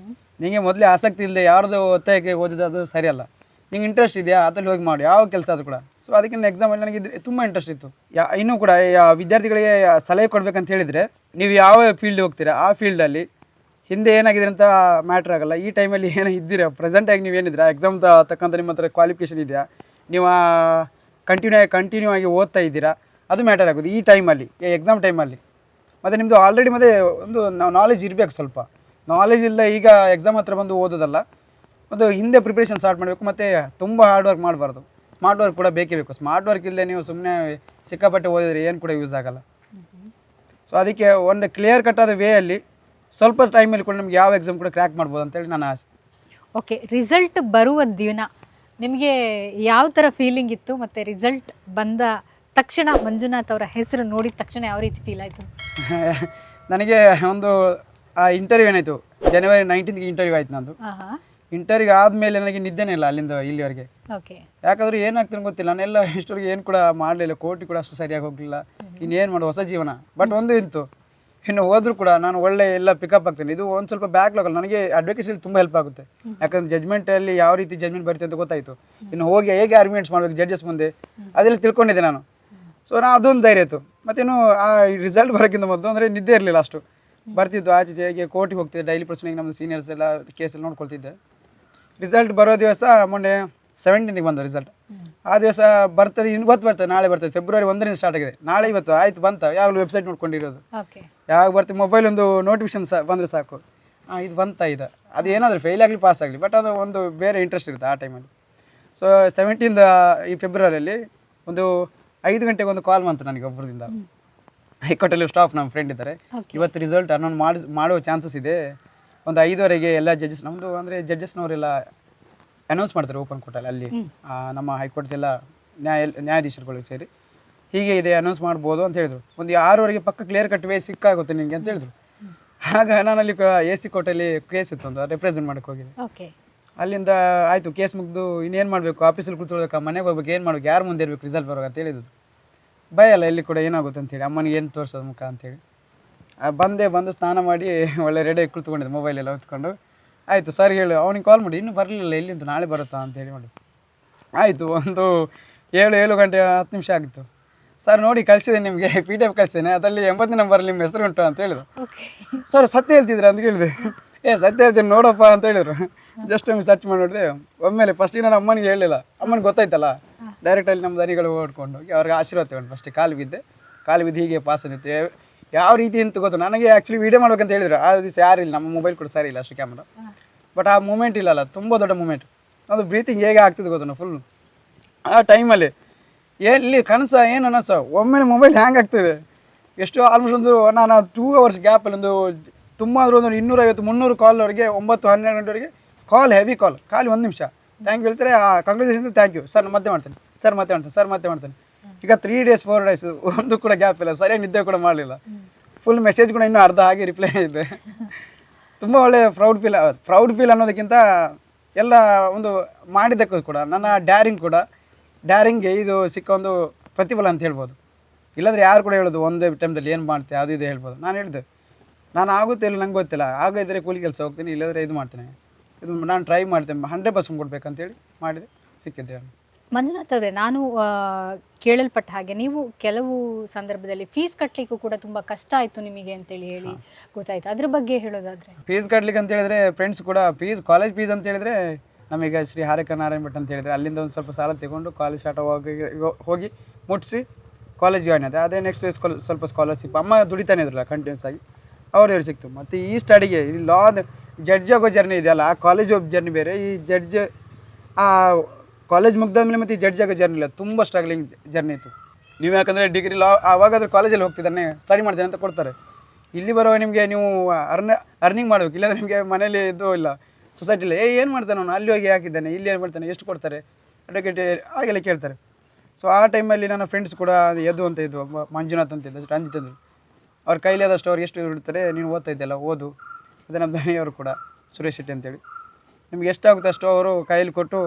ನಿಮಗೆ ಮೊದಲೇ ಆಸಕ್ತಿ ಇಲ್ಲದೆ ಯಾರ್ದು ಒತ್ತಾಯಕ್ಕೆ ಓದಿದ್ದು ಅದು ಸರಿಯಲ್ಲ. ನಿಂಗೆ ಇಂಟ್ರೆಸ್ಟ್ ಇದೆಯಾ ಅದ್ರಲ್ಲಿ ಹೋಗಿ ಮಾಡಿ, ಯಾವ ಕೆಲಸ ಅದು ಕೂಡ. ಸೊ ಅದಕ್ಕೆ ಎಕ್ಸಾಮಲ್ಲಿ ನನಗೆ ತುಂಬ ಇಂಟ್ರೆಸ್ಟ್ ಇತ್ತು. ಇನ್ನೂ ಕೂಡ ವಿದ್ಯಾರ್ಥಿಗಳಿಗೆ ಸಲಹೆ ಕೊಡಬೇಕಂತ ಹೇಳಿದರೆ, ನೀವು ಯಾವ ಫೀಲ್ಡ್ ಹೋಗ್ತೀರಾ ಆ ಫೀಲ್ಡಲ್ಲಿ ಹಿಂದೆ ಏನಾಗಿದೆ ಅಂತ ಮ್ಯಾಟ್ರ್ ಆಗಲ್ಲ. ಈ ಟೈಮಲ್ಲಿ ಏನೋ ಇದ್ದೀರಾ, ಪ್ರೆಸೆಂಟಾಗಿ ನೀವು ಏನಿದ್ದೀರಾ, ಎಕ್ಸಾಮ್ ತಕ್ಕಂಥ ನಿಮ್ಮ ಹತ್ರ ಕ್ವಾಲಿಫಿಕೇಷನ್ ಇದೆಯಾ, ನೀವು ಕಂಟಿನ್ಯೂ ಆಗಿ ಓದ್ತಾ ಇದ್ದೀರಾ, ಅದು ಮ್ಯಾಟರ್ ಆಗೋದು ಈ ಟೈಮಲ್ಲಿ, ಎಕ್ಸಾಮ್ ಟೈಮಲ್ಲಿ. ಮತ್ತು ನಿಮ್ಮದು ಆಲ್ರೆಡಿ ಮತ್ತೆ ಒಂದು ನಾಲೆಜ್ ಇರಬೇಕು. ಸ್ವಲ್ಪ ನಾಲೆಜ್ ಇಲ್ಲ ಈಗ ಎಕ್ಸಾಮ್ ಹತ್ರ ಬಂದು ಓದೋದಲ್ಲ, ಒಂದು ಹಿಂದೆ ಪ್ರಿಪ್ರೇಷನ್ ಸ್ಟಾರ್ಟ್ ಮಾಡಬೇಕು. ಮತ್ತು ತುಂಬ ಹಾರ್ಡ್ ವರ್ಕ್ ಮಾಡಬಾರ್ದು, ಸ್ಮಾರ್ಟ್ ವರ್ಕ್ ಕೂಡ ಬೇಕೇ ಬೇಕು. ಸ್ಮಾರ್ಟ್ ವರ್ಕ್ ಇಲ್ಲದೆ ನೀವು ಸುಮ್ಮನೆ ಸಿಕ್ಕಾಪಟ್ಟೆ ಓದಿದ್ರೆ ಏನು ಕೂಡ ಯೂಸ್ ಆಗಲ್ಲ. ಸೊ ಅದಕ್ಕೆ ಒಂದು ಕ್ಲಿಯರ್ ಕಟ್ಟಾದ ವೇಯಲ್ಲಿ ಸ್ವಲ್ಪ ಟೈಮಲ್ಲಿ ಕೂಡ ನಮ್ಗೆ ಯಾವ ಎಕ್ಸಾಮ್ ಕೂಡ ಕ್ರ್ಯಾಕ್ ಮಾಡ್ಬೋದು ಅಂತೇಳಿ ನನ್ನ ಆಸೆ. ಓಕೆ, ರಿಸಲ್ಟ್ ಬರುವ ದಿನ ನಿಮಗೆ ಯಾವ ಥರ ಫೀಲಿಂಗ್ ಇತ್ತು? ಮತ್ತು ರಿಸಲ್ಟ್ ಬಂದ ತಕ್ಷಣ ಮಂಜುನಾಥ್ ಅವರ ಹೆಸರು ನೋಡಿದ ತಕ್ಷಣ ಯಾವ ರೀತಿ ಫೀಲ್ ಆಯಿತು? ನನಗೆ ಒಂದು ಆ ಇಂಟರ್ವ್ಯೂ ಏನಾಯಿತು, January 19th ಇಂಟರ್ವ್ಯೂ ಆಯ್ತು ನಂದು. ಇಂಟರ್ವ್ಯೂ ಆದಮೇಲೆ ನನಗೆ ನಿದ್ದೆನೇ ಇಲ್ಲ ಅಲ್ಲಿಂದ ಇಲ್ಲಿವರೆಗೆ. ಓಕೆ, ಯಾಕಂದ್ರೆ ಏನಾಗ್ತಾನೆ ಗೊತ್ತಿಲ್ಲ. ನಾನೆಲ್ಲ ಇಷ್ಟವರೆಗೆ ಏನು ಕೂಡ ಮಾಡಲಿಲ್ಲ, ಕೋರ್ಟಿ ಕೂಡ ಅಷ್ಟು ಸರಿಯಾಗಿ ಹೋಗಲಿಲ್ಲ. ಇನ್ನೇನು ಮಾಡೋದು, ಹೊಸ ಜೀವನ. ಬಟ್ ಒಂದು ಇತ್ತು, ಇನ್ನು ಹೋದ್ರೂ ಕೂಡ ನಾನು ಒಳ್ಳೆ ಎಲ್ಲ ಪಿಕಪ್ ಆಗ್ತೇನೆ. ಇದು ಒಂದು ಸ್ವಲ್ಪ ಬ್ಯಾಕ್ಲಾಗ್ ಅಲ್ಲ, ನನಗೆ ಅಡ್ವೊಕೇಸಿಲಿ ತುಂಬ ಹೆಲ್ಪ್ ಆಗುತ್ತೆ. ಯಾಕಂದ್ರೆ ಜಜ್ಮೆಂಟಲ್ಲಿ ಯಾವ ರೀತಿ ಜಜ್ಮೆಂಟ್ ಬರುತ್ತೆ ಅಂತ ಗೊತ್ತಾಯಿತು. ಇನ್ನು ಹೋಗಿ ಹೇಗೆ ಆರ್ಗ್ಯುಮೆಂಟ್ಸ್ ಮಾಡಬೇಕು ಜಡ್ಜಸ್ ಮುಂದೆ ಅದೆಲ್ಲ ತಿಳ್ಕೊಂಡಿದ್ದೆ ನಾನು. ಸೊ ನಾನು ಅದೊಂದು ಧೈರ್ಯ ಇತ್ತು. ಮತ್ತೇನು ಆ ರಿಸಲ್ಟ್ ಬರೋಕ್ಕಿಂತ ಮೊದಲು ಅಂದರೆ ನಿದ್ದೆ ಇರಲಿಲ್ಲ ಅಷ್ಟು. ಬರ್ತಿದ್ದು ಆಚೆ ಹೇಗೆ ಕೋರ್ಟಿಗೆ ಹೋಗ್ತಿದ್ದೆ, ಡೈಲಿ ಪರ್ಸನಿಗೆ ನಮ್ಮದು ಸೀನಿಯರ್ಸ್ ಎಲ್ಲ ಕೇಸಲ್ಲಿ ನೋಡ್ಕೊಳ್ತಿದ್ದೆ. ರಿಸಲ್ಟ್ ಬರೋ ದಿವಸ ಮೊನ್ನೆ 17th ಬಂದ ರಿಸಲ್ಟ್. ಆ ದಿವಸ ಬರ್ತದೆ, ಇವತ್ತು ಬರ್ತದೆ, ನಾಳೆ ಬರ್ತದೆ. February 1ರಿಂದ ಸ್ಟಾರ್ಟ್ ಆಗಿದೆ, ನಾಳೆ ಇವತ್ತು ಆಯ್ತು ಬಂತ. ಯಾವಾಗಲೂ ವೆಬ್ಸೈಟ್ ನೋಡ್ಕೊಂಡಿರೋದು, ಯಾವಾಗ ಬರ್ತದೆ ಮೊಬೈಲ್ ಒಂದು ನೋಟಿಫಿಕೇಶನ್ ಬಂದರೆ ಸಾಕು, ಇದು ಬಂತ ಇದು. ಅದು ಏನಾದರೂ ಫೇಲ್ ಆಗಲಿ ಪಾಸ್ ಆಗಲಿ, ಬಟ್ ಅದು ಒಂದು ಬೇರೆ ಇಂಟ್ರೆಸ್ಟ್ ಇರುತ್ತೆ ಆ ಟೈಮಲ್ಲಿ. ಸೊ 17th ಈ ಫೆಬ್ರವರಿಯಲ್ಲಿ ಒಂದು 5 ಗಂಟೆಗೆ ಒಂದು ಕಾಲ್ ಬಂತು ನನಗೆ ಒಬ್ಬರಿಂದ. ಹೈಕೋರ್ಟಲ್ಲಿ ಸ್ಟಾಫ್ ನಮ್ಮ ಫ್ರೆಂಡ್ ಇದ್ದಾರೆ, ಇವತ್ತು ರಿಸಲ್ಟ್ ಅನೌನ್ಸ್ ಮಾಡುವ ಚಾನ್ಸಸ್ ಇದೆ, ಒಂದು 5:15ಗೆ ಎಲ್ಲ ಜಡ್ಜಸ್, ನಮ್ಮದು ಅಂದರೆ ಜಡ್ಜಸ್ನವರೆಲ್ಲ ಅನೌನ್ಸ್ ಮಾಡ್ತಾರೆ ಓಪನ್ ಕೋರ್ಟಲ್ಲಿ. ಅಲ್ಲಿ ನಮ್ಮ ಹೈಕೋರ್ಟ್ದೆಲ್ಲ ನ್ಯಾಯಾಧೀಶರುಗಳು ಸೇರಿ ಹೀಗೆ ಇದೆ ಅನೌನ್ಸ್ ಮಾಡ್ಬೋದು ಅಂತ ಹೇಳಿದ್ರು. ಒಂದು 6:15ಗೆ ಪಕ್ಕ ಕ್ಲಿಯರ್ ಕಟ್ ವೇ ಸಿಕ್ಕಾಗುತ್ತೆ ನಿನಗೆ ಅಂತ ಹೇಳಿದ್ರು. ಆಗ ನಾನಲ್ಲಿ AC ಕೋರ್ಟಲ್ಲಿ ಕೇಸ್ ಇತ್ತು, ಒಂದು ರೆಪ್ರೆಸೆಂಟ್ ಮಾಡೋಕ್ಕೆ ಹೋಗಿದ್ದೆ. ಅಲ್ಲಿಂದ ಆಯಿತು ಕೇಸ್ ಮುಗಿದು ಇನ್ನೇನು ಮಾಡಬೇಕು, ಆಫೀಸಲ್ಲಿ ಕೂತ್ಕೊಳ್ಬೇಕು, ಮನೆಗೆ ಹೋಗ್ಬೇಕು, ಏನು ಮಾಡ್ಬೇಕು, ಯಾರು ಮುಂದೆ ಇರಬೇಕು ರಿಸಲ್ಟ್ ಬರುವಾಗ ಅಂತ ಹೇಳಿದ್ರು. ಭಯ ಅಲ್ಲ ಎಲ್ಲಿ ಕೂಡ ಏನಾಗುತ್ತೆ ಅಂತೇಳಿ, ಅಮ್ಮನಿಗೆ ಏನು ತೋರಿಸೋದು ಮುಖ ಅಂತೇಳಿ ಬಂದು ಸ್ನಾನ ಮಾಡಿ ಒಳ್ಳೆ ರೆಡಿಯಾಗಿ ಕುಳಿತುಕೊಂಡಿದ್ದೆ, ಮೊಬೈಲೆಲ್ಲ ಹೊತ್ಕೊಂಡು. ಆಯಿತು ಸರ್ ಹೇಳು, ಅವ್ನಿಗೆ ಕಾಲ್ ಮಾಡಿ, ಇನ್ನೂ ಬರಲಿಲ್ಲ ಎಲ್ಲಿಂತ, ನಾಳೆ ಬರುತ್ತಾ ಅಂತೇಳಿ ಮಾಡಿ. ಆಯಿತು, ಒಂದು 7 ಗಂಟೆ 10 ನಿಮಿಷ ಆಗಿತ್ತು. ಸರ್ ನೋಡಿ ಕಳಿಸಿದೆ ನಿಮಗೆ PDF ಕಳಿಸ್ತೇನೆ, ಅದರಲ್ಲಿ 80ನೇ ನಂಬರಲ್ಲಿ ನಿಮ್ಮ ಹೆಸರು ಉಂಟು ಅಂತ ಹೇಳಿದ್ರು. ಸರ್ ಸತ್ಯ ಹೇಳ್ತಿದ್ರ ಅಂತ ಕೇಳಿದೆ. ಸತ್ಯ ಹೇಳ್ತೀನಿ ನೋಡಪ್ಪ ಅಂತ ಹೇಳಿದ್ರು. ಜಸ್ಟ್ ಒಮ್ಮೆ ಸರ್ಚ್ ಮಾಡಿ ನೋಡಿದೆ. ಒಮ್ಮೆಲೆ ಫಸ್ಟಿಗೆ ನಾನು ಅಮ್ಮನಿಗೆ ಹೇಳಲಿಲ್ಲ, ಅಮ್ಮನಿಗೆ ಗೊತ್ತಾಯ್ತಲ್ಲ, ಡೈರೆಕ್ಟಲ್ಲಿ ನಮ್ಮ ದನಿಗಳು ಓಡ್ಕೊಂಡು ಹೋಗಿ ಅವ್ರಿಗೆ ಆಶೀರ್ವಾದ ತಗೊಂಡು ಫಸ್ಟಿಗೆ ಕಾಲು ಬಿದ್ದು ಹೀಗೆ ಪಾಸ್ ಅಂದಿತ್ತು. ಯಾವ ರೀತಿ ಅಂತ ಗೊತ್ತು ನನಗೆ. ಆ್ಯಕ್ಚುಲಿ ವೀಡಿಯೋ ಮಾಡ್ಬೇಕಂತ ಹೇಳಿದ್ರು. ಆ ದಿವಸ ಯಾರಿಲ್ಲ, ನಮ್ಮ ಮೊಬೈಲ್ ಕೂಡ ಸರಿ ಇಲ್ಲ, ಅಷ್ಟು ಕ್ಯಾಮ್ರಾ. ಬಟ್ ಆ ಮೂಮೆಂಟ್ ಇಲ್ಲಲ್ಲ, ತುಂಬ ದೊಡ್ಡ ಮೂಮೆಂಟ್. ಅದು ಬ್ರೀತಿಂಗ್ ಹೇಗೆ ಆಗ್ತಿದೆ ಗೊತ್ತು ಫುಲ್ ಆ ಟೈಮಲ್ಲಿ. ಎಲ್ಲಿ ಕನಸ ಏನು ಅನಸ, ಒಮ್ಮೆಲೆ ಮೊಬೈಲ್ ಹ್ಯಾಂಗ್ ಆಗ್ತಿದೆ. ಎಷ್ಟು ಆಲ್ಮೋಸ್ಟ್ ಒಂದು ನಾನು 2 hours ಗ್ಯಾಪಲ್ಲಿ ಒಂದು ತುಂಬ ಆದರೂ ಒಂದು 250-300 ಕಾಲ್ವರೆಗೆ 9-12 ಗಂಟೆವರೆಗೆ ಕಾಲ್, ಹೆವಿ ಕಾಲ್. ಖಾಲಿ 1 ನಿಮಿಷ ಥ್ಯಾಂಕ್ ಯು ಹೇಳ್ತಾರೆ, ಕಂಗ್ರ್ಯಾಚುಲೇಷನ್ ಥ್ಯಾಂಕ್ ಯು ಸರ್, ಮತ್ತೆ ಮಾಡ್ತೇನೆ ಸರ್, ಮತ್ತೆ ಮಾಡ್ತೇನೆ ಸರ್, ಮತ್ತೆ ಮಾಡ್ತೇನೆ. ಈಗ 3 days 4 days ಒಂದು ಕೂಡ ಗ್ಯಾಪ್ ಇಲ್ಲ, ಸರಿಯಾಗಿ ನಿದ್ದೆ ಕೂಡ ಮಾಡಲಿಲ್ಲ. ಫುಲ್ ಮೆಸೇಜ್ ಕೂಡ ಇನ್ನೂ ಅರ್ಧ ಹಾಗೆ ರಿಪ್ಲೈ ಇದೆ. ತುಂಬ ಒಳ್ಳೆ ಪ್ರೌಡ್ ಫೀಲ್ ಅನ್ನೋದಕ್ಕಿಂತ ಎಲ್ಲ ಒಂದು ಮಾಡಿದ್ದಕ್ಕೂ ಕೂಡ ನನ್ನ ಡ್ಯಾರಿಂಗ್ಗೆ ಇದು ಸಿಕ್ಕ ಒಂದು ಪ್ರತಿಫಲ ಅಂತ ಹೇಳ್ಬೋದು. ಇಲ್ಲಾಂದರೆ ಯಾರು ಕೂಡ ಹೇಳೋದು ಒಂದೇ ಟೈಮ್ದಲ್ಲಿ ಏನು ಮಾಡ್ತೆ ಅದು ಇದು ಹೇಳ್ಬೋದು. ನಾನು ಹೇಳಿದೆ ನಾನು ಆಗುತ್ತೆ ಇಲ್ಲ ನಂಗೆ ಗೊತ್ತಿಲ್ಲ, ಆಗಿದ್ದರೆ ಕೂಲಿ ಕೆಲಸ ಹೋಗ್ತೀನಿ, ಇಲ್ಲಾಂದರೆ ಇದು ಮಾಡ್ತೇನೆ, ಇದು ನಾನು ಟ್ರೈ ಮಾಡ್ತೇನೆ 100% ಕೊಡ್ಬೇಕಂತೇಳಿ ಮಾಡಿದೆ, ಸಿಕ್ಕಿದ್ದೆ. ಮಂಜುನಾಥ್ ಅವರೇ, ನಾನು ಕೇಳಲ್ಪಟ್ಟ ಹಾಗೆ ನೀವು ಕೆಲವು ಸಂದರ್ಭದಲ್ಲಿ ಫೀಸ್ ಕಟ್ಟಲಿಕ್ಕೂ ಕೂಡ ತುಂಬ ಕಷ್ಟ ಆಯಿತು ನಿಮಗೆ ಅಂತೇಳಿ ಹೇಳಿ ಗೊತ್ತಾಯ್ತು. ಅದ್ರ ಬಗ್ಗೆ ಹೇಳೋದಾದರೆ ಫೀಸ್ ಕಟ್ಟಲಿಕ್ಕೆ ಅಂತ ಹೇಳಿದ್ರೆ ಫ್ರೆಂಡ್ಸ್ ಕೂಡ ಕಾಲೇಜ್ ಫೀಸ್ ಅಂತ ಹೇಳಿದ್ರೆ ನಮಗೆ ಶ್ರೀ ಹಾರೇಕ ನಾರಾಯಣ ಭಟ್ ಅಂತ ಹೇಳಿದ್ರೆ ಅಲ್ಲಿಂದ ಒಂದು ಸ್ವಲ್ಪ ಸಾಲ ತಗೊಂಡು ಕಾಲೇಜ್ ಸ್ಟಾರ್ಟ್ ಹೋಗಿ ಮುಟ್ಟಿಸಿ ಕಾಲೇಜ್ ಜಾಯ್ನ್ ಆದೆ. ಅದೇ ನೆಕ್ಸ್ಟ್ ಸ್ವಲ್ಪ ಸ್ಕಾಲರ್ಶಿಪ್ ಅಮ್ಮ ದುಡಿತಾನೆ ಇದ್ರಲ್ಲ ಕಂಟಿನ್ಯೂಸ್ ಆಗಿ ಅವ್ರು ಸಿಕ್ತು. ಮತ್ತು ಈ ಸ್ಟಡಿಗೆ ಈ ಜಡ್ಜ್ ಆಗೋ ಜರ್ನಿ ಇದೆಯಲ್ಲ, ಆ ಕಾಲೇಜ್ ಜರ್ನಿ ಬೇರೆ, ಈ ಜಡ್ಜ್ ಆ ಕಾಲೇಜ್ ಮುಗ್ದಾದ್ಮೇಲೆ ಮತ್ತು ಈ ಜಡ್ಜ್ ಆಗೋ ಜರ್ನಿ ಇಲ್ಲ, ತುಂಬ ಸ್ಟ್ರಗ್ಲಿಂಗ್ ಜರ್ನಿ ಇತ್ತು. ನೀವು ಯಾಕಂದರೆ ಡಿಗ್ರಿ ಆವಾಗಾದ್ರೂ ಕಾಲೇಜಲ್ಲಿ ಹೋಗ್ತಿದ್ದಾನೆ ಸ್ಟಡಿ ಮಾಡ್ತೇನೆ ಅಂತ ಕೊಡ್ತಾರೆ. ಇಲ್ಲಿ ಬರೋ ನಿಮಗೆ ನೀವು ಅರ್ನಿಂಗ್ ಮಾಡಬೇಕು, ಇಲ್ಲಾಂದರೆ ನಿಮಗೆ ಮನೇಲಿ ಇದು ಇಲ್ಲ, ಸೊಸೈಟಿಲಿ ಏನು ಮಾಡ್ತಾನೆ ಅವನು, ಅಲ್ಲಿ ಹೋಗಿ ಹಾಕಿದ್ದಾನೆ, ಇಲ್ಲಿ ಏನು ಮಾಡ್ತಾನೆ, ಎಷ್ಟು ಕೊಡ್ತಾರೆ ಅಡ್ವೊಕೇಟ್ ಹಾಗೆಲ್ಲ ಕೇಳ್ತಾರೆ. ಸೊ ಆ ಟೈಮಲ್ಲಿ ನನ್ನ ಫ್ರೆಂಡ್ಸ್ ಕೂಡ ಎದ್ದು ಅಂತ ಇದ್ವು, ಮಂಜುನಾಥ್ ಅಂತ ಇದ್ದು, ರಂಜಿತ್ ಅಂದರು. ಅವ್ರ ಕೈಲಿ ಆದಷ್ಟು ಅವ್ರಿಗೆ ಎಷ್ಟು ಇಡ್ತಾರೆ, ನೀನು ಓದ್ತಾ ಇದ್ದೆಲ್ಲ ಓದು. ಮತ್ತು ನಮ್ಮ ದನಿಯವರು ಕೂಡ ಸುರೇಶ್ ಶೆಟ್ಟಿ ಅಂತೇಳಿ, ನಿಮ್ಗೆ ಎಷ್ಟಾಗುತ್ತೆ ಅಷ್ಟು ಅವರು ಕೈಯಲ್ಲಿ ಕೊಟ್ಟು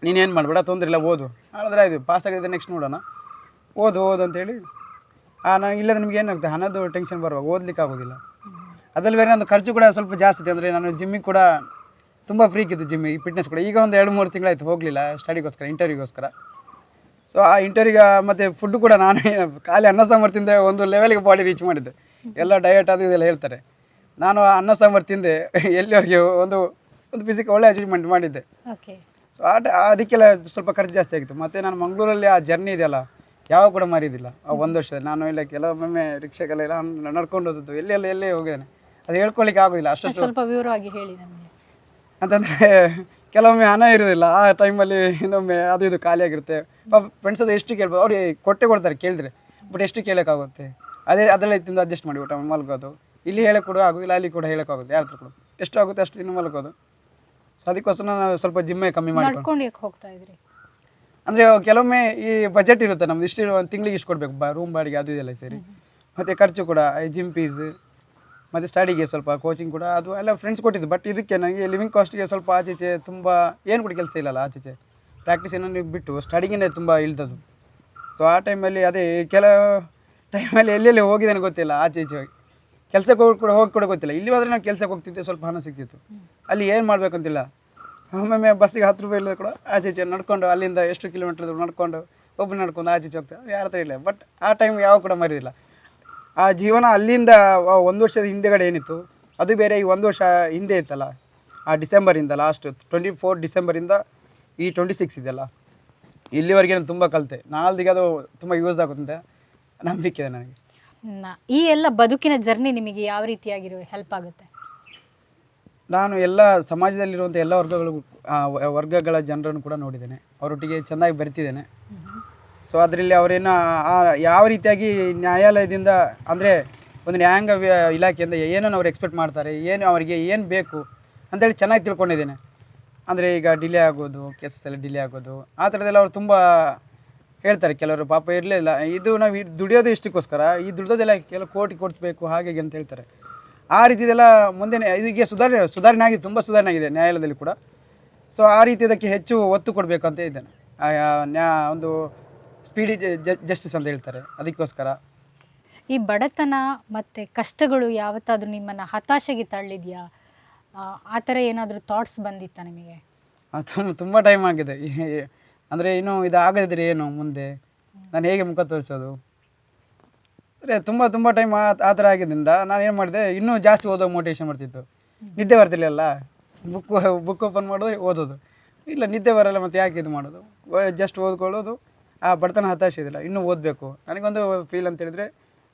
ನೀನೇನು ಮಾಡಬೇಡ, ತೊಂದರೆ ಇಲ್ಲ, ಓದು, ಆದರೆ ಆಯಿತು ಪಾಸ್ ಆಗಿದೆ ನೆಕ್ಸ್ಟ್ ನೋಡೋಣ, ಓದು ಅಂತೇಳಿ. ನಾನು ಇಲ್ಲದ ನಿಮ್ಗೆ ಏನಾಗುತ್ತೆ ಹಣದ್ದು ಟೆನ್ಷನ್ ಬರುವಾಗ ಓದ್ಲಿಕ್ಕೆ ಆಗೋದಿಲ್ಲ. ಅದ್ರಲ್ಲಿ ಬೇರೆ ನಂದು ಖರ್ಚು ಕೂಡ ಸ್ವಲ್ಪ ಜಾಸ್ತಿ ಇದೆ. ಅಂದರೆ ನಾನು ಜಿಮ್ಮಿಗೆ ಕೂಡ ತುಂಬ ಫ್ರೀಕಿತ್ತು, ಜಿಮ್ಮಿಗೆ ಫಿಟ್ನೆಸ್ ಕೂಡ. ಈಗ ಒಂದು 2-3 ತಿಂಗಳಾಯಿತು ಹೋಗಲಿಲ್ಲ ಸ್ಟಡಿಗೋಸ್ಕರ, ಇಂಟರ್ವ್ಯೂಗೋಸ್ಕರ. ಸೊ ಆ ಇಂಟರ್ವ್ಯೂಗೆ ಮತ್ತು ಫುಡ್ಡು ಕೂಡ ನಾನೇ ಖಾಲಿ ಅನ್ನ ಸಾಂಬಾರು ತಿಂದೆ ಒಂದು ಲೆವೆಲ್ಗೆ ಬಾಡಿ ರೀಚ್ ಮಾಡಿದ್ದೆ. ಎಲ್ಲ ಡಯಟ್ ಅದು ಇದೆಲ್ಲ ಹೇಳ್ತಾರೆ, ನಾನು ಅನ್ನ ಸಾಂಬಾರು ತಿಂದೆ ಎಲ್ಲಿವರೆಗೆ ಒಂದು ಫಿಸಿಕ್ ಒಳ್ಳೆ ಅಚೀವ್ಮೆಂಟ್ ಮಾಡಿದ್ದೆ. ಓಕೆ. ಸೊ ಅದಕ್ಕೆಲ್ಲ ಸ್ವಲ್ಪ ಖರ್ಚು ಜಾಸ್ತಿ ಆಗಿತ್ತು. ಮತ್ತು ನಾನು ಮಂಗಳೂರಲ್ಲಿ ಆ ಜರ್ನಿ ಇದೆಯಲ್ಲ ಯಾವಾಗ ಕೂಡ ಮಾರಿದ್ದಿಲ್ಲ ಆ 1 ವರ್ಷದಲ್ಲಿ. ನಾನು ಇಲ್ಲ ಕೆಲವೊಮ್ಮೆ ರಿಕ್ಷಾಗೆಲ್ಲ ನಡ್ಕೊಂಡು ಹೋದದ್ದು, ಎಲ್ಲೇ ಹೋಗಿದ್ದೇನೆ, ಅದು ಹೇಳ್ಕೊಳ್ಳಿಕ್ಕೆ ಆಗೋದಿಲ್ಲ ಅಷ್ಟು. ಸ್ವಲ್ಪ ವಿವರವಾಗಿ ಹೇಳಿ ನಮಗೆ. ಅಂತಂದರೆ ಕೆಲವೊಮ್ಮೆ ಹಣ ಇರೋದಿಲ್ಲ ಆ ಟೈಮಲ್ಲಿ, ಇನ್ನೊಮ್ಮೆ ಅದು ಇದು ಖಾಲಿಯಾಗಿರುತ್ತೆ. ಫ್ರೆಂಡ್ಸ್ ಅದು ಎಷ್ಟು ಕೇಳ್ಬೋದು, ಅವ್ರಿಗೆ ಕೊಡ್ತಾರೆ ಕೇಳಿದ್ರೆ, ಬಟ್ ಎಷ್ಟು ಕೇಳೋಕ್ಕಾಗುತ್ತೆ, ಅದರಲ್ಲೇ ತಿಂದು ಅಡ್ಜಸ್ಟ್ ಮಾಡಿ ಊಟ ಮಲ್ಕೋದು. ಇಲ್ಲಿ ಹೇಳಕ್ಕೆ ಕೂಡ ಆಗೋದಿಲ್ಲ, ಅಲ್ಲಿ ಕೂಡ ಹೇಳೋಕ್ಕಾಗುತ್ತೆ, ಯಾರ ಹತ್ರ ಕೂಡ ಎಷ್ಟು ಆಗುತ್ತೆ ಅಷ್ಟು ತಿನ್ನು ಮಲ್ಕೋದು. ಸೊ ಅದಕ್ಕೋಸ್ಕರ ನಾನು ಸ್ವಲ್ಪ ಜಿಮ್ಮೆ ಕಮ್ಮಿ ಮಾಡ್ಕೊಂಡು ಹೋಗ್ತಾ ಇದ್ರಿ. ಅಂದರೆ ಕೆಲವೊಮ್ಮೆ ಈ ಬಜೆಟ್ ಇರುತ್ತೆ ನಮ್ದು, ಇಷ್ಟು ಒಂದು ತಿಂಗಳಿಗೆ ಇಷ್ಟು ಕೊಡಬೇಕು, ರೂಮ್ ಬಾಡಿಗೆ ಅದು ಇದೆಲ್ಲ ಸೇರಿ, ಮತ್ತು ಖರ್ಚು ಕೂಡ ಜಿಮ್ ಫೀಸ್ ಮತ್ತು ಸ್ಟಡಿಗೆ ಸ್ವಲ್ಪ ಕೋಚಿಂಗ್ ಕೂಡ ಅದು ಎಲ್ಲ ಫ್ರೆಂಡ್ಸ್ ಕೊಟ್ಟಿದ್ದು. ಬಟ್ ಇದಕ್ಕೆ ನನಗೆ ಲಿವಿಂಗ್ ಕಾಸ್ಟಿಗೆ ಸ್ವಲ್ಪ ಆಚೀಚೆ ತುಂಬ ಏನು ಕೂಡ ಕೆಲಸ ಇಲ್ಲಲ್ಲ, ಆಚೀಚೆ ಪ್ರಾಕ್ಟೀಸ್ ಏನೋ ಬಿಟ್ಟು ಸ್ಟಡಿಗೆ ತುಂಬ ಇಳ್ದದು. ಸೊ ಆ ಟೈಮಲ್ಲಿ ಅದೇ ಕೆಲವು ಟೈಮಲ್ಲಿ ಎಲ್ಲೆಲ್ಲಿ ಹೋಗಿದ್ದೇನೆ ಗೊತ್ತಿಲ್ಲ, ಆಚೀಚೆ ಹೋಗಿ ಕೆಲಸಕ್ಕೆ ಹೋಗಿ ಕೂಡ ಗೊತ್ತಿಲ್ಲ. ಇಲ್ಲಿ ಹೋದರೆ ನಾವು ಕೆಲಸಕ್ಕೆ ಹೋಗ್ತಿದ್ದೆ, ಸ್ವಲ್ಪ ಹಣ ಸಿಗ್ತಿತ್ತು, ಅಲ್ಲಿ ಏನು ಮಾಡಬೇಕಂತಿಲ್ಲ. ಒಮ್ಮೊಮ್ಮೆ ಬಸ್ಸಿಗೆ 10 ರೂಪಾಯಿ ಇಲ್ಲದೆ ಕೂಡ ಆಚೀಚೆ ನಡ್ಕೊಂಡು ಅಲ್ಲಿಂದ ಎಷ್ಟು ಕಿಲೋಮೀಟರ್ ನಡ್ಕೊಂಡು ಒಬ್ಬರು ನಡ್ಕೊಂಡು ಆಚೀಚೆ ಹೋಗ್ತೇವೆ, ಯಾರ ಹತ್ರ ಇಲ್ಲ. ಬಟ್ ಆ ಟೈಮ್ ಯಾವ ಕೂಡ ಮರಿದಿಲ್ಲ. ಆ ಜೀವನ ಅಲ್ಲಿಂದ 1 ವರ್ಷದ ಹಿಂದೆಗಡೆ ಏನಿತ್ತು ಅದು ಬೇರೆ, ಈ 1 ವರ್ಷ ಹಿಂದೆ ಇತ್ತಲ್ಲ, ಆ ಡಿಸೆಂಬರಿಂದ ಲಾಸ್ಟ್ 24 ಡಿಸೆಂಬರಿಂದ ಈ 26 ಇದೆಯಲ್ಲ, ಇಲ್ಲಿವರೆಗೆ ನಾನು ತುಂಬ ಕಲಿತೆ. ನಾಲ್ದಿಗೆ ಅದು ತುಂಬ ಯೂಸ್ ಆಗುತ್ತೆ ನಂಬಿಕೆ ಇದೆ ನನಗೆ. ಈ ಎಲ್ಲ ಬದುಕಿನ ಜರ್ನಿ ನಿಮಗೆ ಯಾವ ರೀತಿಯಾಗಿರೋ ಹೆಲ್ಪ್ ಆಗುತ್ತೆ? ನಾನು ಎಲ್ಲ ಸಮಾಜದಲ್ಲಿರುವಂಥ ಎಲ್ಲ ವರ್ಗಗಳ ಜನರನ್ನು ಕೂಡ ನೋಡಿದ್ದೇನೆ, ಅವರೊಟ್ಟಿಗೆ ಚೆನ್ನಾಗಿ ಬೆರೆತಿದ್ದೇನೆ. ಸೊ ಅದರಲ್ಲಿ ಅವರೇನು ಯಾವ ರೀತಿಯಾಗಿ ನ್ಯಾಯಾಲಯದಿಂದ ಅಂದರೆ ಒಂದು ನ್ಯಾಯಾಂಗ ಇಲಾಖೆಯಿಂದ ಏನನ್ನು ಅವ್ರು ಎಕ್ಸ್ಪೆಕ್ಟ್ ಮಾಡ್ತಾರೆ, ಏನು ಅವರಿಗೆ ಏನು ಬೇಕು ಅಂತೇಳಿ ಚೆನ್ನಾಗಿ ತಿಳ್ಕೊಂಡಿದ್ದೇನೆ. ಅಂದರೆ ಈಗ ಡಿಲೇ ಆಗೋದು, ಕೇಸಸ್ಸೆಲ್ಲ ಡಿಲೇ ಆಗೋದು, ಆ ಥರದ್ದೆಲ್ಲ ಅವ್ರು ತುಂಬ ಹೇಳ್ತಾರೆ. ಕೆಲವರು ಪಾಪ ಇರಲಿಲ್ಲ, ಇದು ನಾವು ದುಡಿಯೋದು ಇಷ್ಟಕ್ಕೋಸ್ಕರ, ಈ ದುಡಿಯೋದೆಲ್ಲ ಕೆಲವು ಕೋಟಿ ಕೊಡಿಸ್ಬೇಕು ಹಾಗೆ ಅಂತ ಹೇಳ್ತಾರೆ. ಆ ರೀತಿದೆಲ್ಲ ಮುಂದೆ ಇದಕ್ಕೆ ಸುಧಾರಣೆ ಆಗಿದೆ, ತುಂಬ ಸುಧಾರಣೆ ಆಗಿದೆ ನ್ಯಾಯಾಲಯದಲ್ಲಿ ಕೂಡ. ಸೊ ಆ ರೀತಿ ಇದಕ್ಕೆ ಹೆಚ್ಚು ಒತ್ತು ಕೊಡಬೇಕು ಅಂತ ಇದ್ದೇನೆ. ಒಂದು ಸ್ಪೀಡಿ ಜಸ್ಟಿಸ್ ಅಂತ ಹೇಳ್ತಾರೆ, ಅದಕ್ಕೋಸ್ಕರ. ಈ ಬಡತನ ಮತ್ತು ಕಷ್ಟಗಳು ಯಾವತ್ತಾದರೂ ನಿಮ್ಮನ್ನು ಹತಾಶೆಗೆ ತಳ್ಳಿದೆಯಾ? ಆ ಥರ ಏನಾದರೂ ಥಾಟ್ಸ್ ಬಂದಿತ್ತಾ ನಿಮಗೆ? ತುಂಬ ಟೈಮ್ ಆಗಿದೆ. ಅಂದರೆ ಇನ್ನೂ ಇದು ಆಗದಿದ್ರೆ ಏನು ಮುಂದೆ, ನಾನು ಹೇಗೆ ಮುಖ ತೋರಿಸೋದು, ಅಂದರೆ ತುಂಬ ಟೈಮ್ ಆ ಥರ ಆಗಿದ್ದರಿಂದ ನಾನು ಏನು ಮಾಡಿದೆ, ಇನ್ನೂ ಜಾಸ್ತಿ ಓದೋ ಮೋಟಿವೇಶನ್ ಬರ್ತಿತ್ತು. ನಿದ್ದೆ ಬರ್ತಿರ್ಲಿಲ್ಲ, ಬುಕ್ ಓಪನ್ ಮಾಡೋದು ಓದೋದು, ಇಲ್ಲ ನಿದ್ದೆ ಬರೋಲ್ಲ ಮತ್ತು ಯಾಕೆ ಇದು ಮಾಡೋದು, ಜಸ್ಟ್ ಓದ್ಕೊಳ್ಳೋದು. ಆ ಬಡತನ ಹತಾಶೆ ಇದಿಲ್ಲ, ಇನ್ನೂ ಓದಬೇಕು. ನನಗೊಂದು ಫೀಲ್ ಅಂತ ಹೇಳಿದರೆ,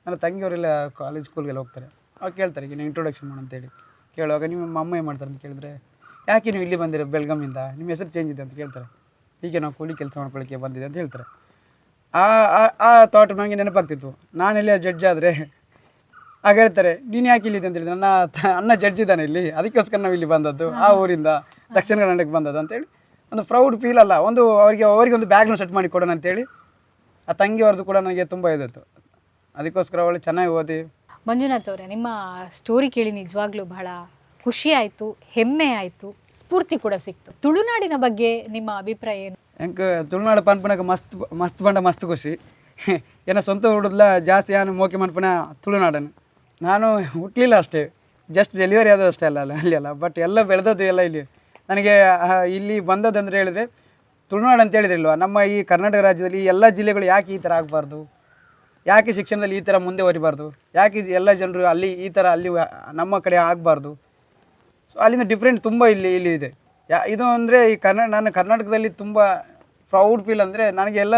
ನನ್ನ ತಂಗಿಯವರೆಲ್ಲ ಕಾಲೇಜ್ ಸ್ಕೂಲ್ಗೆಲ್ಲ ಹೋಗ್ತಾರೆ, ಅವ್ರು ಕೇಳ್ತಾರೆ ಈಗ ನೀವು ಇಂಟ್ರೊಡಕ್ಷನ್ ಮಾಡು ಅಂತೇಳಿ. ಕೇಳುವಾಗ ನಿಮ್ಮ ಅಮ್ಮ ಏನು ಮಾಡ್ತಾರೆ ಅಂತ ಕೇಳಿದ್ರೆ, ಯಾಕೆ ನೀವು ಇಲ್ಲಿ ಬಂದಿರೋ ಬೆಳಗಾಮಿಂದ, ನಿಮ್ಮ ಹೆಸರು ಚೇಂಜ್ ಇದೆ ಅಂತ ಕೇಳ್ತಾರೆ. ಹೀಗೆ ನಾವು ಕೂಲಿ ಕೆಲಸ ಮಾಡ್ಕೊಳ್ಳಿಕ್ಕೆ ಬಂದಿದೆ ಅಂತ ಹೇಳ್ತಾರೆ. ಆ ಥಾಟ್ ನನಗೆ ನೆನಪಾಗ್ತಿತ್ತು. ನಾನೆಲ್ಲ ಜಡ್ಜ್ ಆದರೆ ಆಗ ಹೇಳ್ತಾರೆ, ನೀನು ಯಾಕೆ ಇಲ್ಲಿದೆ ಅಂತ ಹೇಳಿದ್ರೆ, ನನ್ನ ಅಣ್ಣ ಜಡ್ಜ್ ಇದ್ದಾನೆ ಇಲ್ಲಿ, ಅದಕ್ಕೋಸ್ಕರ ನಾವು ಇಲ್ಲಿ ಬಂದದ್ದು, ಆ ಊರಿಂದ ದಕ್ಷಿಣ ಕನ್ನಡಕ್ಕೆ ಬಂದದ್ದು ಅಂತೇಳಿ ಒಂದು ಪ್ರೌಡ್ ಫೀಲ್ ಅಲ್ಲ, ಅವರಿಗೆ ಒಂದು ಬ್ಯಾಗ್ನ ಸೆಟ್ ಮಾಡಿ ಕೊಡೋಣ ಅಂತೇಳಿ ಆ ತಂಗಿಯವ್ರದ್ದು ಕೂಡ ನನಗೆ ತುಂಬ ಇದಿತ್ತು. ಅದಕ್ಕೋಸ್ಕರ ಅವಳು ಚೆನ್ನಾಗಿ ಓದಿ. ಮಂಜುನಾಥ್ ಅವರೇ, ನಿಮ್ಮ ಸ್ಟೋರಿ ಕೇಳಿ ನಿಜವಾಗ್ಲೂ ಬಹಳ ಖುಷಿ ಆಯಿತು, ಹೆಮ್ಮೆ ಆಯಿತು, ಸ್ಫೂರ್ತಿ ಕೂಡ ಸಿಕ್ತು. ತುಳುನಾಡಿನ ಬಗ್ಗೆ ನಿಮ್ಮ ಅಭಿಪ್ರಾಯ ಏನು? ಹೆಂಗೆ ತುಳುನಾಡು ಪನ್ಪನಕ್ಕೆ ಮಸ್ತ್ ಮಸ್ತ್ ಬಂಡ ಮಸ್ತ್ ಖುಷಿ. ಏನೋ ಸ್ವಂತ ಹುಡುದ್ಲ ಜಾಸ್ತಿ ಏನು ಮೋಕೆ ಮನ್ಪನ ತುಳುನಾಡನ್ನು. ನಾನು ಹುಟ್ಟಲಿಲ್ಲ ಅಷ್ಟೇ, ಜಸ್ಟ್ ಡೆಲಿವರಿ ಆದದ್ದು ಅಷ್ಟೇ ಅಲ್ಲಿ ಅಲ್ಲ, ಬಟ್ ಎಲ್ಲ ಬೆಳೆದದ್ದು ಎಲ್ಲ ಇಲ್ಲಿ. ನನಗೆ ಇಲ್ಲಿ ಬಂದದ್ದು ಹೇಳಿದರೆ ತುಳುನಾಡು ಅಂತ ಹೇಳಿದ್ರಿಲ್ವ, ನಮ್ಮ ಈ ಕರ್ನಾಟಕ ರಾಜ್ಯದಲ್ಲಿ ಎಲ್ಲ ಜಿಲ್ಲೆಗಳು ಯಾಕೆ ಈ ಥರ ಆಗಬಾರ್ದು, ಯಾಕೆ ಶಿಕ್ಷಣದಲ್ಲಿ ಈ ಥರ ಮುಂದೆ ಹೊರಿಬಾರ್ದು, ಯಾಕೆ ಎಲ್ಲ ಜನರು ಅಲ್ಲಿ ಈ ಥರ ಅಲ್ಲಿ ನಮ್ಮ ಕಡೆ ಆಗಬಾರ್ದು. ಸೊ ಅಲ್ಲಿಂದ ಡಿಫ್ರೆಂಟ್ ತುಂಬ ಇಲ್ಲಿ ಇದೆ. ಇದು ಅಂದರೆ ಈ ನಾನು ಕರ್ನಾಟಕದಲ್ಲಿ ತುಂಬ ಪ್ರೌಡ್ ಫೀಲ್ ಅಂದರೆ ನನಗೆ ಎಲ್ಲ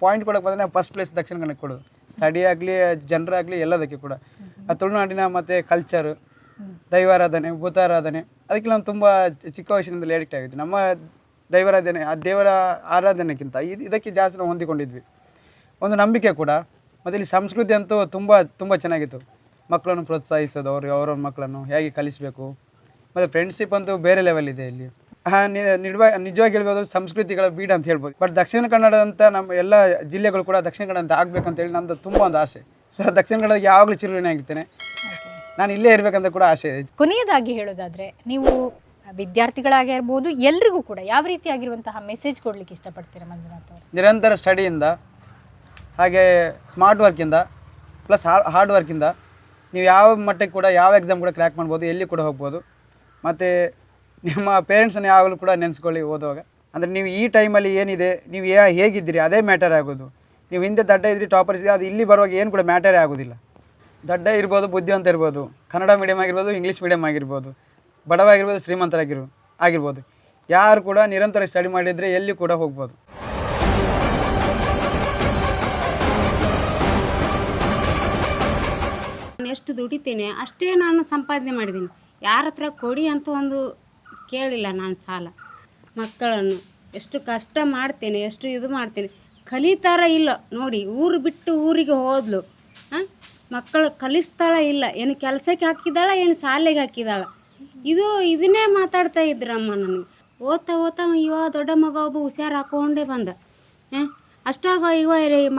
ಪಾಯಿಂಟ್ ಕೊಡೋಕೆ ಬಂದರೆ ಫಸ್ಟ್ ಪ್ಲೇಸ್ ದಕ್ಷಿಣ ಕನ್ನಡಕ್ಕೆ ಕೊಡೋದು. ಸ್ಟಡಿ ಆಗಲಿ, ಜನರಾಗಲಿ, ಎಲ್ಲದಕ್ಕೆ ಕೂಡ. ಆ ತುಳುನಾಡಿನ ಮತ್ತು ಕಲ್ಚರು, ದೈವಾರಾಧನೆ, ಭೂತಾರಾಧನೆ, ಅದಕ್ಕೆ ನಾನು ತುಂಬ ಚಿಕ್ಕ ವಯಸ್ಸಿನಿಂದಲೇ ಅಡಿಕ್ಟ್ ಆಗಿದ್ವಿ. ನಮ್ಮ ದೈವಾರಾಧನೆ, ಆ ದೇವರ ಆರಾಧನೆಗಿಂತ ಇದಕ್ಕೆ ಜಾಸ್ತಿ ನಾವು ಹೊಂದಿಕೊಂಡಿದ್ವಿ. ಒಂದು ನಂಬಿಕೆ ಕೂಡ. ಮತ್ತು ಇಲ್ಲಿ ಸಂಸ್ಕೃತಿ ಅಂತೂ ತುಂಬ ಚೆನ್ನಾಗಿತ್ತು. ಮಕ್ಕಳನ್ನು ಪ್ರೋತ್ಸಾಹಿಸೋದು, ಅವ್ರವ್ರ ಮಕ್ಕಳನ್ನು ಹೇಗೆ ಕಲಿಸಬೇಕು. ಮತ್ತು ಫ್ರೆಂಡ್ಶಿಪ್ ಅಂತೂ ಬೇರೆ ಲೆವೆಲ್ ಇದೆ ಇಲ್ಲಿ. ನಿಜವಾಗಿ ಹೇಳ್ಬೋದು, ಸಂಸ್ಕೃತಿಗಳ ಬೀಡು ಅಂತ ಹೇಳ್ಬೋದು. ಬಟ್ ದಕ್ಷಿಣ ಕನ್ನಡ ಅಂತ ನಮ್ಮ ಎಲ್ಲ ಜಿಲ್ಲೆಗಳು ಕೂಡ ದಕ್ಷಿಣ ಕನ್ನಡ ಅಂತ ಆಗಬೇಕಂತೇಳಿ ನಮ್ಮದು ತುಂಬ ಒಂದು ಆಸೆ. ಸೊ ದಕ್ಷಿಣ ಕನ್ನಡಕ್ಕೆ ಯಾವಾಗಲೂ ಚಿರುಣಿ ಆಗಿರ್ತೇನೆ, ನಾನು ಇಲ್ಲೇ ಇರಬೇಕಂತ ಕೂಡ ಆಸೆ ಇದೆ. ಕೊನೆಯದಾಗಿ ಹೇಳೋದಾದರೆ, ನೀವು ವಿದ್ಯಾರ್ಥಿಗಳಾಗಿರ್ಬೋದು, ಎಲ್ರಿಗೂ ಕೂಡ ಯಾವ ರೀತಿಯಾಗಿರುವಂತಹ ಮೆಸೇಜ್ ಕೊಡಲಿಕ್ಕೆ ಇಷ್ಟಪಡ್ತೀರಾ ಮಂಜುನಾಥ್ ಅವರು? ನಿರಂತರ ಸ್ಟಡಿಯಿಂದ, ಹಾಗೆ ಸ್ಮಾರ್ಟ್ ವರ್ಕಿಂದ, ಪ್ಲಸ್ ಹಾರ್ಡ್ ವರ್ಕಿಂದ ನೀವು ಯಾವ ಮಟ್ಟಕ್ಕೆ ಕೂಡ ಯಾವ ಎಕ್ಸಾಮ್ ಕೂಡ ಕ್ರ್ಯಾಕ್ ಮಾಡ್ಬೋದು, ಎಲ್ಲಿ ಕೂಡ ಹೋಗ್ಬೋದು. ಮತ್ತು ನಿಮ್ಮ ಪೇರೆಂಟ್ಸನ್ನು ಯಾವಾಗಲೂ ಕೂಡ ನೆನೆಸ್ಕೊಳ್ಳಿ ಓದುವಾಗ. ಅಂದರೆ ನೀವು ಈ ಟೈಮಲ್ಲಿ ಏನಿದೆ, ನೀವು ಹೇಗಿದ್ದೀರಿ ಅದೇ ಮ್ಯಾಟರ್ ಆಗೋದು. ನೀವು ಹಿಂದೆ ದಡ್ಡ ಇದ್ರಿ, ಟಾಪರ್ ಇದ್ರಿ, ಅದು ಇಲ್ಲಿ ಬರುವಾಗ ಏನು ಕೂಡ ಮ್ಯಾಟರೇ ಆಗೋದಿಲ್ಲ. ದಡ್ಡ ಇರ್ಬೋದು, ಬುದ್ಧಿವಂತ ಇರ್ಬೋದು, ಕನ್ನಡ ಮೀಡಿಯಮ್ ಆಗಿರ್ಬೋದು, ಇಂಗ್ಲೀಷ್ ಮೀಡಿಯಮ್ ಆಗಿರ್ಬೋದು, ಬಡವಾಗಿರ್ಬೋದು, ಆಗಿರ್ಬೋದು, ಯಾರು ಕೂಡ ನಿರಂತರ ಸ್ಟಡಿ ಮಾಡಿದರೆ ಎಲ್ಲಿ ಕೂಡ ಹೋಗ್ಬೋದು. ನಾನು ಎಷ್ಟು ದುಡಿತೇನೆ ಅಷ್ಟೇ ನಾನು ಸಂಪಾದನೆ ಮಾಡಿದ್ದೀನಿ. ಯಾರ ಹತ್ರ ಕೊಡಿ ಅಂತ ಒಂದು ಕೇಳಿಲ್ಲ ನಾನು ಸಾಲ. ಮಕ್ಕಳನ್ನು ಎಷ್ಟು ಕಷ್ಟ ಮಾಡ್ತೇನೆ, ಎಷ್ಟು ಇದು ಮಾಡ್ತೇನೆ, ಕಲಿತಾರ ಇಲ್ಲ ನೋಡಿ. ಊರು ಬಿಟ್ಟು ಊರಿಗೆ ಹೋದ್ಲು, ಮಕ್ಕಳು ಕಲಿಸ್ತಾಳ ಇಲ್ಲ, ಏನು ಕೆಲಸಕ್ಕೆ ಹಾಕಿದಾಳ, ಏನು ಶಾಲೆಗೆ ಹಾಕಿದಾಳ, ಇದನ್ನೇ ಮಾತಾಡ್ತಾ ಇದ್ರಮ್ಮ. ನನಗೆ ಓದ್ತಾ ದೊಡ್ಡ ಮಗ ಒಬ್ಬ ಹುಷಾರು ಹಾಕ್ಕೊಂಡೇ ಬಂದ. ಅಷ್ಟಾಗ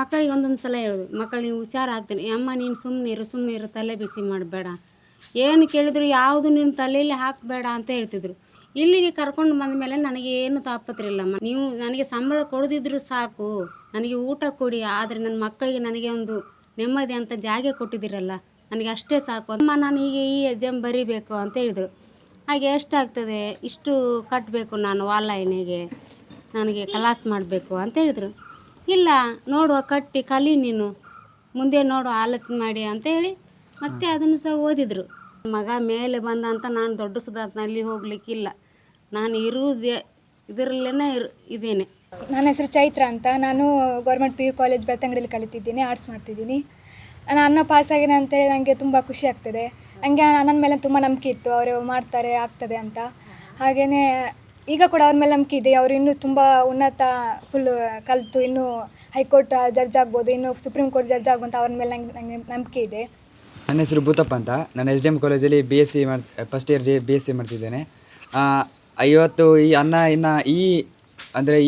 ಮಕ್ಕಳಿಗೆ ಒಂದೊಂದು ಸಲ ಹೇಳೋದು, ಮಕ್ಕಳು ನೀವು ಹುಷಾರು ಹಾಕ್ತೀನಿ, ಅಮ್ಮ ನೀನು ಸುಮ್ಮನೆ ಇರು, ತಲೆ ಬಿಸಿ ಮಾಡಬೇಡ, ಏನು ಕೇಳಿದ್ರು ಯಾವುದು ನಿನ್ನ ತಲೆಯಲ್ಲಿ ಹಾಕಬೇಡ ಅಂತ ಹೇಳ್ತಿದ್ರು. ಇಲ್ಲಿಗೆ ಕರ್ಕೊಂಡು ಬಂದ ಮೇಲೆ ನನಗೆ ಏನು ತಾಪತ್ರಿಲ್ಲಮ್ಮ. ನೀವು ನನಗೆ ಸಂಬಳ ಕೊಡದಿದ್ರು ಸಾಕು, ನನಗೆ ಊಟ ಕೊಡಿ, ಆದರೆ ನನ್ನ ಮಕ್ಕಳಿಗೆ ನನಗೆ ಒಂದು ನೆಮ್ಮದಿ ಅಂತ ಜಾಗ ಕೊಟ್ಟಿದ್ದೀರಲ್ಲ, ನನಗೆ ಅಷ್ಟೇ ಸಾಕು ಅಮ್ಮ. ನಾನು ಹೀಗೆ ಈ ಎಕ್ಸಾಮ್ ಬರೀಬೇಕು ಅಂತ ಹೇಳಿದರು. ಹಾಗೆ ಎಷ್ಟಾಗ್ತದೆ, ಇಷ್ಟು ಕಟ್ಟಬೇಕು ನಾನು ಆನ್ಲೈನಿಗೆ, ನನಗೆ ಕ್ಲಾಸ್ ಮಾಡಬೇಕು ಅಂತ ಹೇಳಿದರು. ಇಲ್ಲ ನೋಡುವ, ಕಟ್ಟಿ ಕಲಿ, ನೀನು ಮುಂದೆ ನೋಡು, ಆಲೋಚನೆ ಮಾಡಿ ಅಂತ ಹೇಳಿ ಮತ್ತೆ ಅದನ್ನು ಸಹ ಓದಿದರು. ಮಗ ಮೇಲೆ ಬಂದ ಅಂತ ನಾನು ದೊಡ್ಡ ಸುಧಾತ್ನಲ್ಲಿ ಹೋಗಲಿಕ್ಕಿಲ್ಲ, ನಾನು ಇದರಲ್ಲೇ ಇದ್ದೇನೆ. ನನ್ನ ಹೆಸರು ಚೈತ್ರ ಅಂತ. ನಾನು ಗೌರ್ಮೆಂಟ್ PU ಕಾಲೇಜ್ ಬೆಳ್ತಂಗಡಿಯಲ್ಲಿ ಕಲಿತಿದ್ದೀನಿ, ಆರ್ಟ್ಸ್ ಮಾಡ್ತಿದ್ದೀನಿ. ನಾನು ಪಾಸಾಗಿನ ಅಂತೇಳಿ ನನಗೆ ತುಂಬ ಖುಷಿ ಆಗ್ತದೆ. ನನಗೆ ನನ್ನ ಮೇಲೆ ತುಂಬ ನಂಬಿಕೆ ಇತ್ತು, ಅವರು ಮಾಡ್ತಾರೆ ಆಗ್ತದೆ ಅಂತ. ಹಾಗೆಯೇ ಈಗ ಕೂಡ ಅವ್ರ ಮೇಲೆ ನಂಬಿಕೆ ಇದೆ. ಅವರು ಇನ್ನೂ ತುಂಬ ಉನ್ನತ ಫುಲ್ಲು ಕಲಿತು ಇನ್ನೂ ಹೈಕೋರ್ಟ್ ಜಡ್ಜ್ ಆಗ್ಬೋದು, ಇನ್ನೂ ಸುಪ್ರೀಂ ಕೋರ್ಟ್ ಜಡ್ಜ್ ಆಗ್ಬೋದು, ಅವ್ರ ಮೇಲೆ ನನಗೆ ನಂಬಿಕೆ ಇದೆ. ನನ್ನ ಹೆಸರು ಭೂತಪ್ಪ ಅಂತ. ನಾನು SDM ಕಾಲೇಜಲ್ಲಿ BSc ಫಸ್ಟ್ ಇಯರ್ BSc ಮಾಡ್ತಿದ್ದೇನೆ. ಇವತ್ತು ಈ ಅನ್ನ ಇನ್ನು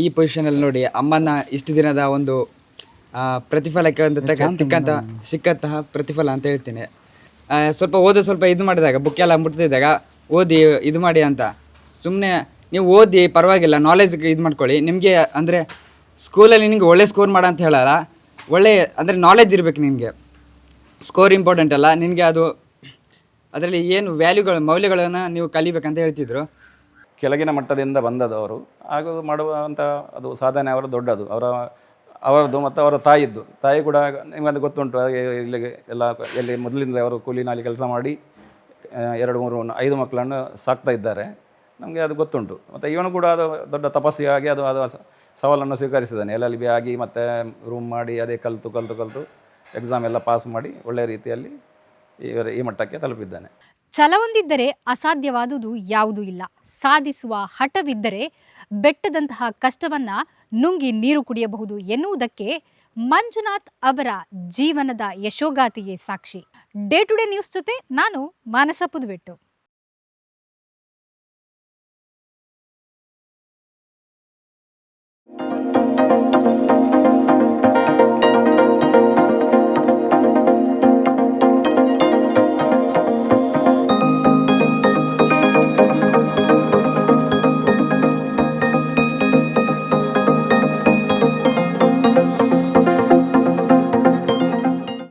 ಈ ಪೊಸಿಷನಲ್ಲಿ ನೋಡಿ, ಅಮ್ಮನ ಇಷ್ಟು ದಿನದ ಒಂದು ಪ್ರತಿಫಲಕ್ಕೆ ಒಂದು ಸಿಕ್ಕಂತಹ ಪ್ರತಿಫಲ ಅಂತ ಹೇಳ್ತೀನಿ. ಸ್ವಲ್ಪ ಇದು ಮಾಡಿದಾಗ, ಬುಕ್ ಎಲ್ಲ ಮುಟ್ತಿದ್ದಾಗ ಓದಿ ಇದು ಮಾಡಿ ಅಂತ, ಸುಮ್ಮನೆ ನೀವು ಓದಿ ಪರವಾಗಿಲ್ಲ, ನಾಲೆಜ್ ಇದು ಮಾಡ್ಕೊಳ್ಳಿ. ನಿಮಗೆ ಅಂದರೆ ಸ್ಕೂಲಲ್ಲಿ ನಿಮಗೆ ಒಳ್ಳೆ ಸ್ಕೋರ್ ಮಾಡ ಅಂತ ಹೇಳಲ್ಲ, ಒಳ್ಳೆ ಅಂದರೆ ನಾಲೆಜ್ ಇರಬೇಕು ನಿನಗೆ. ಸ್ಕೋರ್ ಇಂಪಾರ್ಟೆಂಟ್ ಅಲ್ಲ, ನಿನಗೆ ಅದರಲ್ಲಿ ಏನು ಮೌಲ್ಯಗಳನ್ನು ನೀವು ಕಲಿಬೇಕಂತ ಹೇಳ್ತಿದ್ರು. ಕೆಳಗಿನ ಮಟ್ಟದಿಂದ ಬಂದದವರು ಹಾಗೂ ಮಾಡುವಂಥ ಅದು ಸಾಧನೆ ಅವರ ದೊಡ್ಡದು, ಅವರದ್ದು ಮತ್ತು ಅವರ ತಾಯಿ ಕೂಡ ನಿಮಗದು ಗೊತ್ತುಂಟು. ಇಲ್ಲಿಗೆ ಎಲ್ಲಿ ಮೊದಲಿಂದ ಅವರು ಕೂಲಿನಲ್ಲಿ ಕೆಲಸ ಮಾಡಿ 2, 3, 5 ಮಕ್ಕಳನ್ನು ಸಾಕ್ತಾ ಇದ್ದಾರೆ. ನಮಗೆ ಅದು ಗೊತ್ತುಂಟು. ಮತ್ತು ಇವನು ಕೂಡ ಅದು ದೊಡ್ಡ ತಪಸ್ಸಿಯಾಗಿ ಅದು ಸವಾಲನ್ನು ಸ್ವೀಕರಿಸಿದ್ದಾನೆ. LLB ಆಗಿ ಮತ್ತು ರೂಮ್ ಮಾಡಿ ಅದೇ ಕಲಿತು ಎಕ್ಸಾಮ್ ಎಲ್ಲ ಪಾಸ್ ಮಾಡಿ ಒಳ್ಳೆಯ ರೀತಿಯಲ್ಲಿ ಈ ಮಟ್ಟಕ್ಕೆ ತಲುಪಿದ್ದಾನೆ. ಛಲವೊಂದಿದ್ದರೆ ಅಸಾಧ್ಯವಾದುದು ಯಾವುದೂ ಇಲ್ಲ. ಸಾಧಿಸುವ ಹಠವಿದ್ದರೆ ಬೆಟ್ಟದಂತಹ ಕಷ್ಟವನ್ನ ನುಂಗಿ ನೀರು ಕುಡಿಯಬಹುದು ಎನ್ನುವುದಕ್ಕೆ ಮಂಜುನಾಥ್ ಅವರ ಜೀವನದ ಯಶೋಗಾಥೆಯೇ ಸಾಕ್ಷಿ. ಡೇ ಟು ಡೇ ನ್ಯೂಸ್ ಜೊತೆ ನಾನು ಮಾನಸ ಪುದುವೆಟ್ಟು.